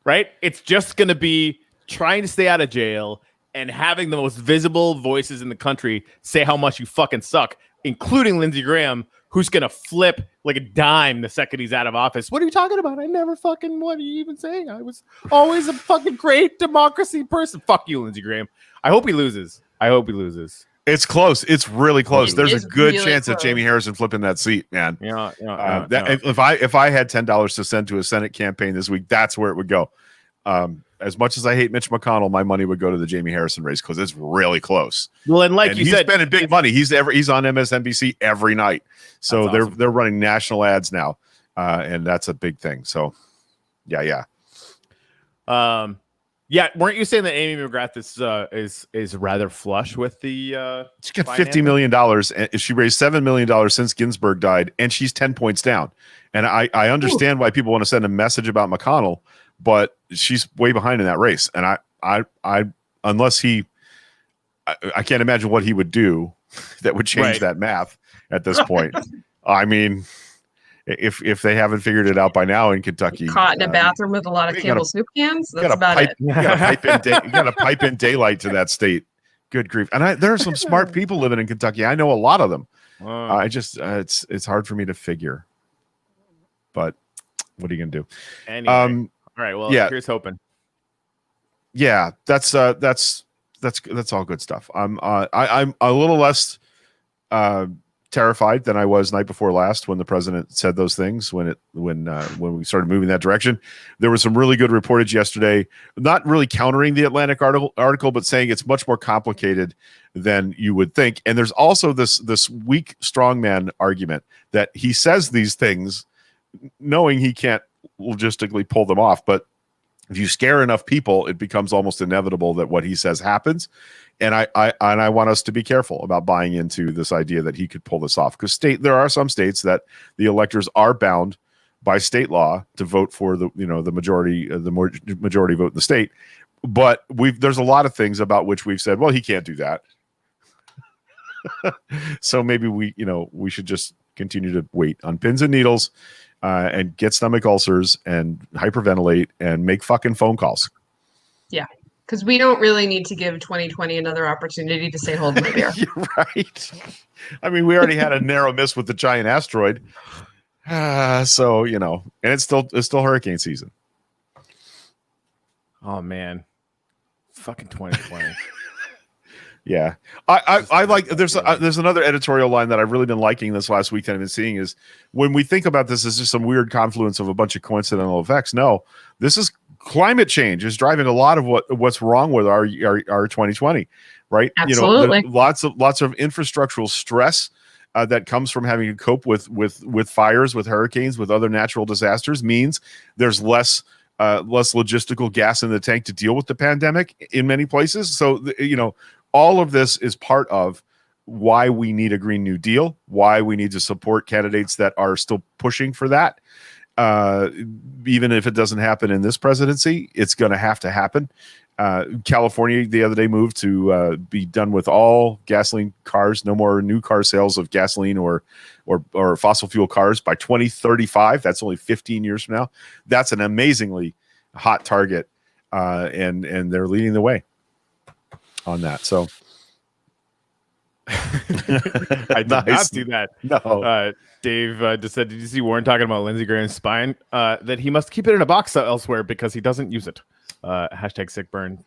right? It's just going to be trying to stay out of jail and having the most visible voices in the country say how much you fucking suck, including Lindsey Graham, who's going to flip like a dime the second he's out of office. What are you talking about? I never fucking, what are you even saying? I was always a fucking great democracy person. Fuck you, Lindsey Graham. I hope he loses. It's close. It's really close. There's is a good really chance that close. Jamie Harrison flipping that seat, man. Yeah. If I had $10 to send to a Senate campaign this week, that's where it would go. As much as I hate Mitch McConnell, my money would go to the Jamie Harrison race because it's really close. Well, and like And you he's said, spending big money. He's on MSNBC every night, so That's awesome. they're running national ads now, and that's a big thing. So, yeah. Yeah, weren't you saying that Amy McGrath is rather flush with the She got financing? $50 million, and she raised $7 million since Ginsburg died, and she's 10 points down. And I understand why people want to send a message about McConnell, but she's way behind in that race. And I unless I can't imagine what he would do that would change Right. that math at this point. I mean, if they haven't figured it out by now in Kentucky, Caught in a bathroom with a lot of you Campbell gotta- soup cans. you That's gotta about pipe, it. you gotta pipe in daylight to that state. Good grief! And there are some smart people living in Kentucky. I know a lot of them. I just it's hard for me to figure. But what are you gonna do? anyway. All right, well, yeah. here's hoping. Yeah, that's all good stuff. I'm a little less terrified than I was night before last when the president said those things when we started moving that direction. There was some really good reportage yesterday, not really countering the Atlantic article, but saying it's much more complicated than you would think. And there's also this weak strongman argument that he says these things knowing he can't logistically pull them off, but if you scare enough people, it becomes almost inevitable that what he says happens. And I want us to be careful about buying into this idea that he could pull this off, because there are some states that the electors are bound by state law to vote for the majority vote in the state. But there's a lot of things about which we've said, well, he can't do that. So maybe we should just continue to wait on pins and needles and get stomach ulcers and hyperventilate and make fucking phone calls. Because we don't really need to give 2020 another opportunity to say hold my beer. You're right. I mean, we already had a narrow miss with the giant asteroid. So, and it's still hurricane season. Oh man, fucking 2020. Yeah. I like, there's another editorial line that I've really been liking this last week that I've been seeing is when we think about this as just some weird confluence of a bunch of coincidental effects. No, this is climate change is driving a lot of what's wrong with our 2020, right? Absolutely. Lots of infrastructural stress that comes from having to cope with fires, with hurricanes, with other natural disasters means there's less logistical gas in the tank to deal with the pandemic in many places. So, all of this is part of why we need a Green New Deal, why we need to support candidates that are still pushing for that. Even if it doesn't happen in this presidency, it's going to have to happen. California the other day moved to be done with all gasoline cars, no more new car sales of gasoline or fossil fuel cars by 2035. That's only 15 years from now. That's an amazingly hot target, and they're leading the way on that. So I did not do that. No. Dave just said, did you see Warren talking about Lindsey Graham's spine? That he must keep it in a box elsewhere because he doesn't use it. Hashtag sick burn.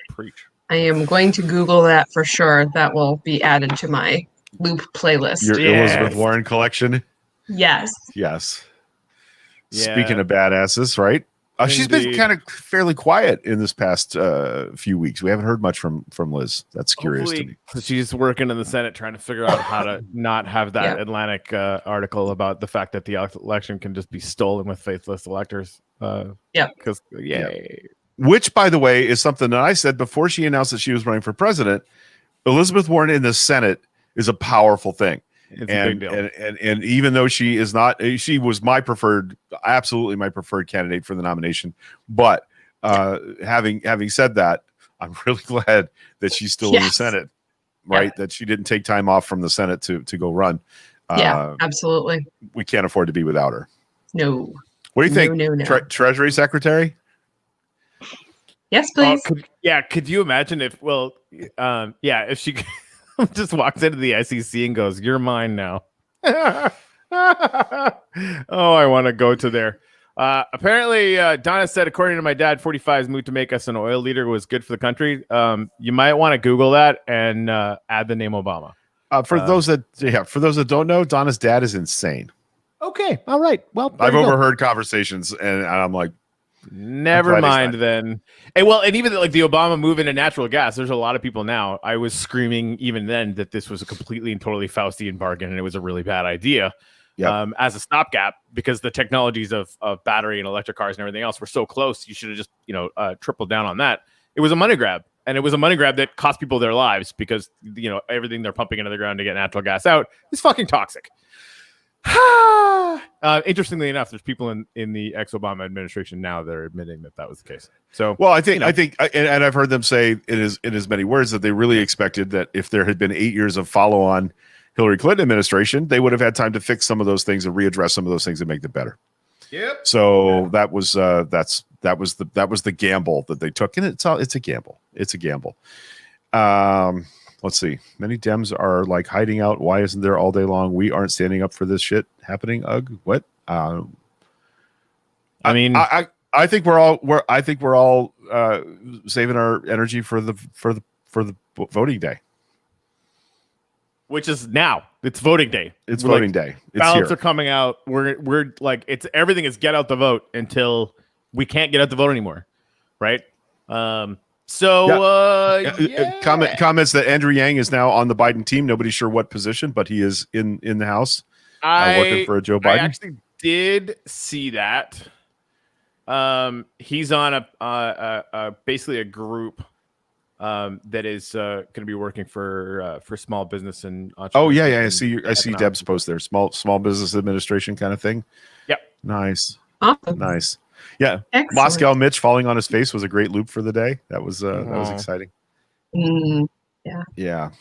Preach. I am going to Google that for sure. That will be added to my loop playlist. Your Yes. Elizabeth Warren collection. Yes. Yes. Yeah. Speaking of badasses, right? She's been Indeed. kind of fairly quiet in this past few weeks. We haven't heard much from Liz. That's curious to me. Hopefully, she's working in the Senate trying to figure out how to not have that Yeah. Atlantic article about the fact that the election can just be stolen with faithless electors. Because yay. Which, by the way, is something that I said before she announced that she was running for president. Elizabeth Warren in the Senate is a powerful thing. It's a big deal. And even though she is not, she was my preferred, absolutely my preferred candidate for the nomination. But having said that, I'm really glad that she's still in the Senate, right? That she didn't take time off from the Senate to go run. Yeah, absolutely. We can't afford to be without her. No. What do you think? No. Treasury Secretary? Yes, please. Could you imagine if, if she just walks into the SEC and goes, "You're mine now." Oh, I want to go to there. Apparently, Donna said, according to my dad, 45's move to make us an oil leader was good for the country. You might want to Google that and add the name Obama. For those that don't know, Donna's dad is insane. Okay, all right. Well, I've overheard conversations, and I'm like, never mind then. And even like the Obama move into natural gas, there's a lot of people now. I was screaming even then that this was a completely and totally Faustian bargain, and it was a really bad idea. As a stopgap, because the technologies of battery and electric cars and everything else were so close. You should have just tripled down on that. It was a money grab, and it was a money grab that cost people their lives, because everything they're pumping into the ground to get natural gas out is fucking toxic. Interestingly enough, there's people in the ex-Obama administration now that are admitting that was the case. So, well, I think, and I've heard them say in as many words that they really expected that if there had been 8 years of follow-on Hillary Clinton administration, they would have had time to fix some of those things and readdress some of those things and make them better. Yep. So that was the gamble that they took, and it's a gamble. It's a gamble. Let's see. Many Dems are like hiding out. Why isn't there all day long? We aren't standing up for this shit happening. Ugh. What? I mean, I think we're all saving our energy for the voting day, which is now. It's voting day. It's voting day. It's ballots here. are coming out. We're like, it's everything is get out the vote until we can't get out the vote anymore, right? Comments that Andrew Yang is now on the Biden team. Nobody's sure what position, but he is in the House working for Joe Biden. I actually did see that. He's on a basically a group that is going to be working for small business and I see Deb's post there. Small business administration kind of thing. Yep. Nice. Awesome. Nice. Yeah. Excellent. Moscow Mitch falling on his face was a great loop for the day. That was exciting. Yeah.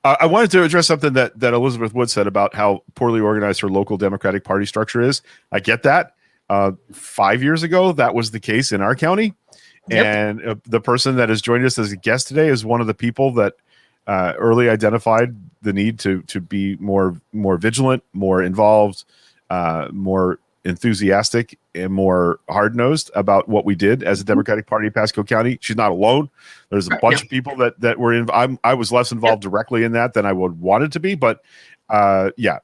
I wanted to address something that Elizabeth Wood said about how poorly organized her local Democratic Party structure is. I get that. 5 years ago, that was the case in our county. Yep. And the person that has joined us as a guest today is one of the people that early identified the need to be more vigilant, more involved, more enthusiastic, and more hard-nosed about what we did as a Democratic Party in Pasco County. She's not alone. There's a bunch of people that were in. I was less involved directly in that than I would wanted to be, but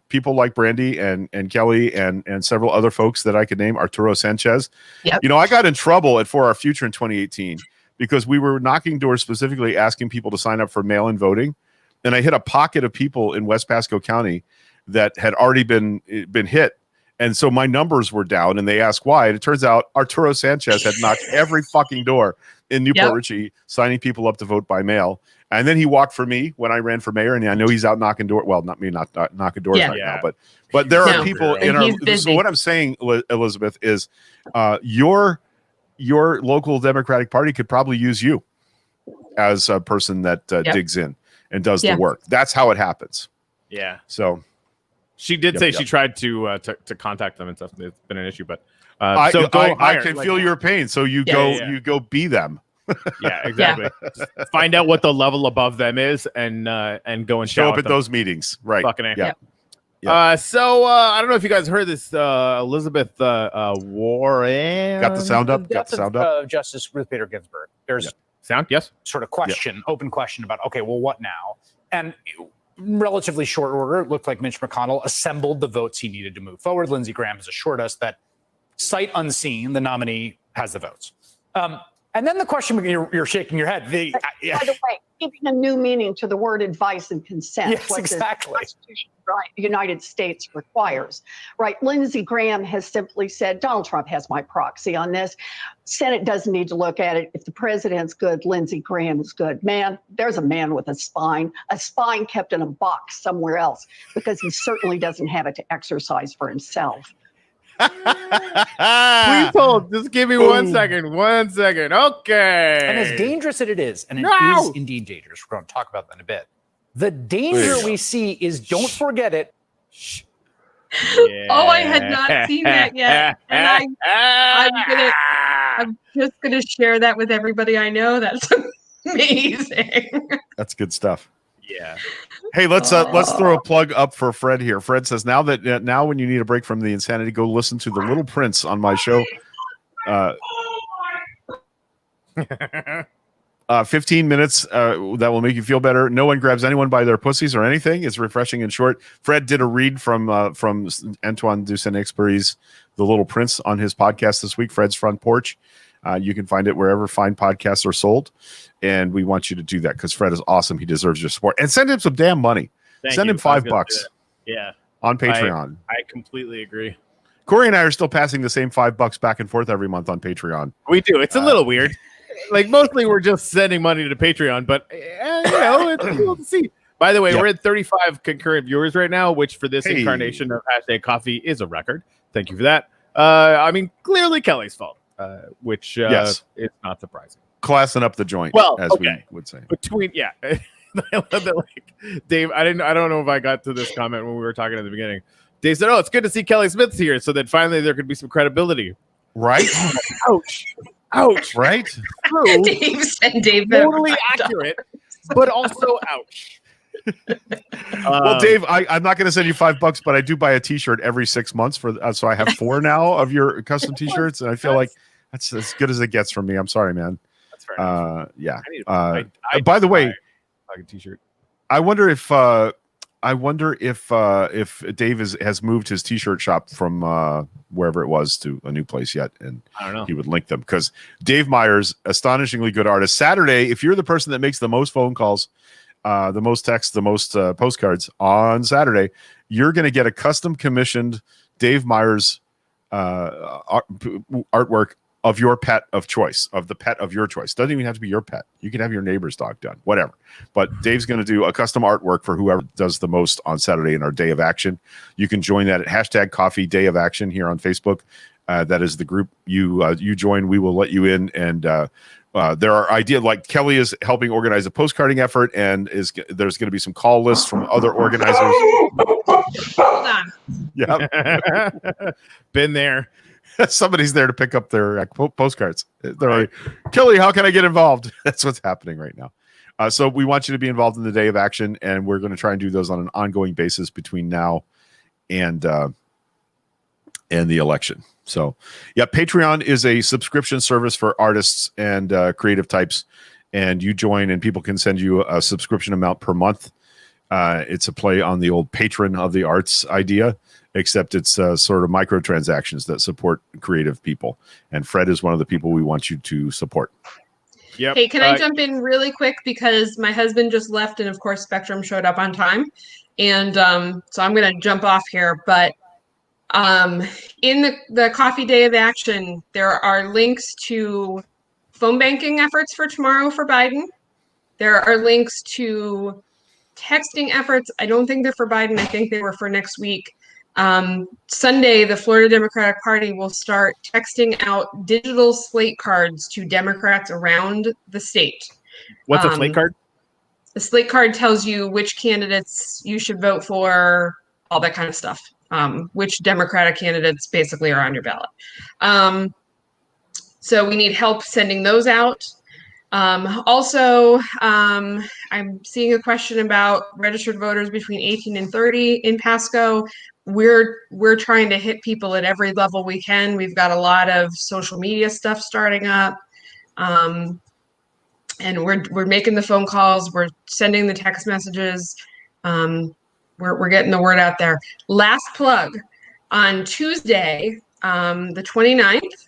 people like Brandy and Kelly and several other folks that I could name, Arturo Sanchez. Yep. I got in trouble at For Our Future in 2018 because we were knocking doors specifically asking people to sign up for mail-in voting. And I hit a pocket of people in West Pasco County that had already been hit. And so my numbers were down, and they asked why. And it turns out Arturo Sanchez had knocked every fucking door in Newport Richey, signing people up to vote by mail. And then he walked for me when I ran for mayor, and I know he's out knocking doors. Well, not me, not knocking doors right now, but there are people in our. So what I'm saying, Elizabeth, is your local Democratic Party could probably use you as a person that digs in and does the work. That's how it happens. Yeah. So she did say she tried to contact them and stuff. It's been an issue, but I can feel your pain. So you go be them. Yeah, exactly. Find out what the level above them is, and go and show up at those meetings. Right. Fucking A. So I don't know if you guys heard this. Elizabeth Warren got the sound up. Justice Ruth Bader Ginsburg. There's sound. Yes. Sort of open question about well, what now? And relatively short order, it looked like Mitch McConnell assembled the votes he needed to move forward. Lindsey Graham has assured us that sight unseen, the nominee has the votes. And then the question, you're shaking your head. By the way, giving a new meaning to the word advice and consent. Yes, what exactly. The Constitution of the United States requires, right? Lindsey Graham has simply said, Donald Trump has my proxy on this. Senate doesn't need to look at it. If the president's good, Lindsey Graham is good. Man, there's a man with a spine kept in a box somewhere else, because he certainly doesn't have it to exercise for himself. Please hold. Just give me 1 second. 1 second. Okay. And as dangerous as it is, and it is indeed dangerous, we're going to talk about that in a bit. The danger we see is, don't forget it. Yeah. Oh, I had not seen that yet, and I'm just gonna share that with everybody I know. That's amazing. That's good stuff. Yeah. Hey, let's throw a plug up for Fred here. Fred says now when you need a break from the insanity, go listen to The Little Prince on my show. 15 minutes that will make you feel better. No one grabs anyone by their pussies or anything. It's refreshing and short. Fred did a read from Antoine de Saint-Exupéry's The Little Prince on his podcast this week, Fred's Front Porch. You can find it wherever fine podcasts are sold. And we want you to do that because Fred is awesome. He deserves your support. And send him some damn money. Send him $5 Yeah. on Patreon. I completely agree. Corey and I are still passing the same $5 back and forth every month on Patreon. We do. It's a little weird. Like, mostly we're just sending money to Patreon, but it's cool to see. By the way, we're at 35 concurrent viewers right now, which for this incarnation of #coffee is a record. Thank you for that. I mean, clearly Kelly's fault, which is not surprising. Classing up the joint, as we would say. Between I love that, like, Dave. I don't know if I got to this comment when we were talking at the beginning. Dave said, "Oh, it's good to see Kelly Smith's here, so that finally there could be some credibility." Right? Ouch! Right? True. Dave, Totally accurate, but also ouch. Well, Dave, I'm not going to send you $5, but I do buy a T-shirt every 6 months so I have 4 now of your custom T-shirts, and I feel like that's as good as it gets from me. I'm sorry, man. That's fair enough. Yeah. I by the way, like a T-shirt. I wonder if Dave has moved his T-shirt shop from wherever it was to a new place yet, and I don't know. He would link them because Dave Myers, astonishingly good artist. Saturday, if you're the person that makes the most phone calls, the most texts, the most postcards on Saturday, you're going to get a custom commissioned Dave Myers artwork of your pet of choice, of the pet of your choice. Doesn't even have to be your pet. You can have your neighbor's dog done, whatever. But Dave's going to do a custom artwork for whoever does the most on Saturday in our Day of Action. You can join that at #Coffee Day of Action here on Facebook. That is the group you join. We will let you in, and there are ideas like Kelly is helping organize a postcarding effort, and there's going to be some call lists from other organizers. Hold on. Yeah, Been there. Somebody's there to pick up their postcards. They're like, Kelly, how can I get involved? That's what's happening right now. So we want you to be involved in the Day of Action, and we're going to try and do those on an ongoing basis between now and the election. So, yeah, Patreon is a subscription service for artists and creative types, and you join, and people can send you a subscription amount per month. It's a play on the old patron of the arts idea, except it's sort of microtransactions that support creative people. And Fred is one of the people we want you to support. Yep. Hey, can I jump in really quick because my husband just left, and of course Spectrum showed up on time, and so I'm going to jump off here. But in the Coffee Day of Action, there are links to phone banking efforts for tomorrow for Biden. There are links to texting efforts. I don't think they're for Biden. I think they were for next week. Sunday, the Florida Democratic Party will start texting out digital slate cards to Democrats around the state. What's a slate card? The slate card tells you which candidates you should vote for, all that kind of stuff. Which Democratic candidates basically are on your ballot. So we need help sending those out. Also, I'm seeing a question about registered voters between 18 and 30 in Pasco. We're trying to hit people at every level we can. We've got a lot of social media stuff starting up. And we're making the phone calls, we're sending the text messages. We're getting the word out there. Last plug, on Tuesday, the 29th,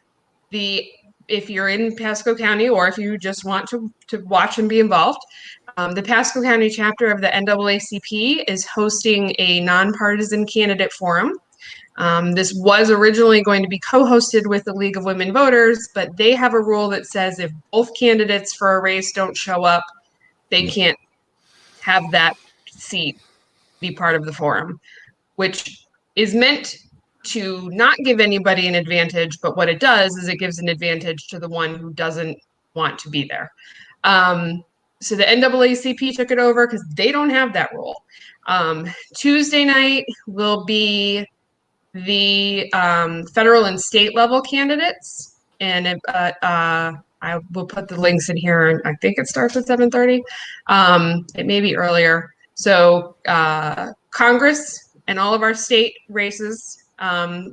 the if you're in Pasco County or if you just want to watch and be involved, the Pasco County chapter of the NAACP is hosting a nonpartisan candidate forum. This was originally going to be co-hosted with the League of Women Voters, but they have a rule that says if both candidates for a race don't show up, they can't have that seat be part of the forum, which is meant to not give anybody an advantage, but what it does is it gives an advantage to the one who doesn't want to be there. So the NAACP took it over because they don't have that rule. Tuesday night will be the federal and state level candidates, and I will put the links in here. I think it starts at 7:30. It may be earlier. So Congress and all of our state races.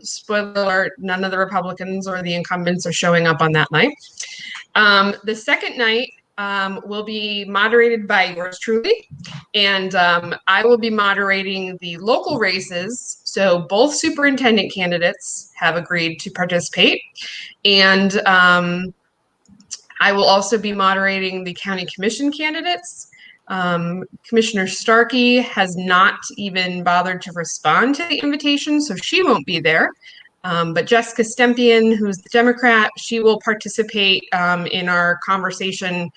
Spoiler alert: none of the Republicans or the incumbents are showing up on that night. The second night will be moderated by yours truly, and I will be moderating the local races. So both superintendent candidates have agreed to participate, and I will also be moderating the county commission candidates. Commissioner Starkey has not even bothered to respond to the invitation, so she won't be there. But Jessica Stempian, who's the Democrat, she will participate in our conversation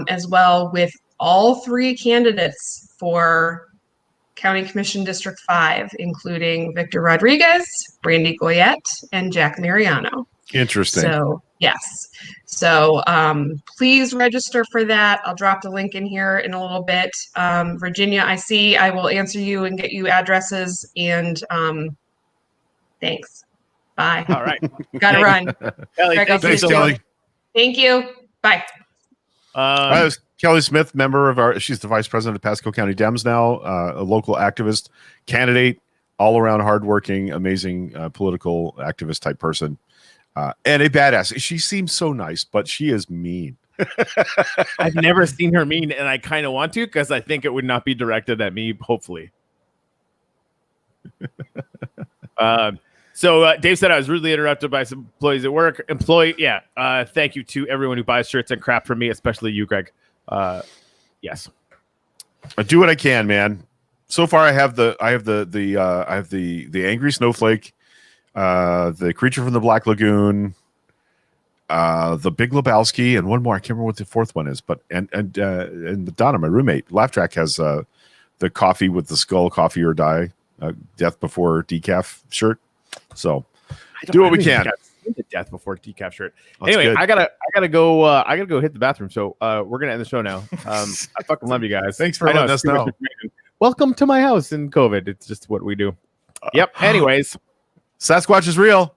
as well with all three candidates for County Commission District 5, including Victor Rodriguez, Brandy Goyette, and Jack Mariano. Interesting. So, yes. So please register for that. I'll drop the link in here in a little bit. Virginia, I see. I will answer you and get you addresses. And thanks. Bye. All right. Gotta run. Kelly, Greg, I'll Thanks, see you Kelly. soon. Thank you. Bye. That was Kelly Smith, member of she's the vice president of Pasco County Dems now, a local activist, candidate, all around hardworking, amazing political activist type person, and a badass. She seems so nice, but she is mean. I've never seen her mean, and I kind of want to because I think it would not be directed at me, hopefully. So Dave said I was rudely interrupted by some employees at work. Thank you to everyone who buys shirts and crap from me, especially you, Greg. Yes, I do what I can, man. So far, I have the angry snowflake, the creature from the Black Lagoon, the Big Lebowski, and one more. I can't remember what the fourth one is, but and Donna, my roommate, Laugh Track has the coffee with the skull, coffee or die, death before decaf shirt. So do what we can. The death before decaf shirt. That's Anyway, good. I gotta go hit the bathroom. So we're gonna end the show now. I fucking love you guys. Thanks for I know, letting it's us too much know. information. Welcome to my house in COVID. It's just what we do. Yep. Anyways, Sasquatch is real.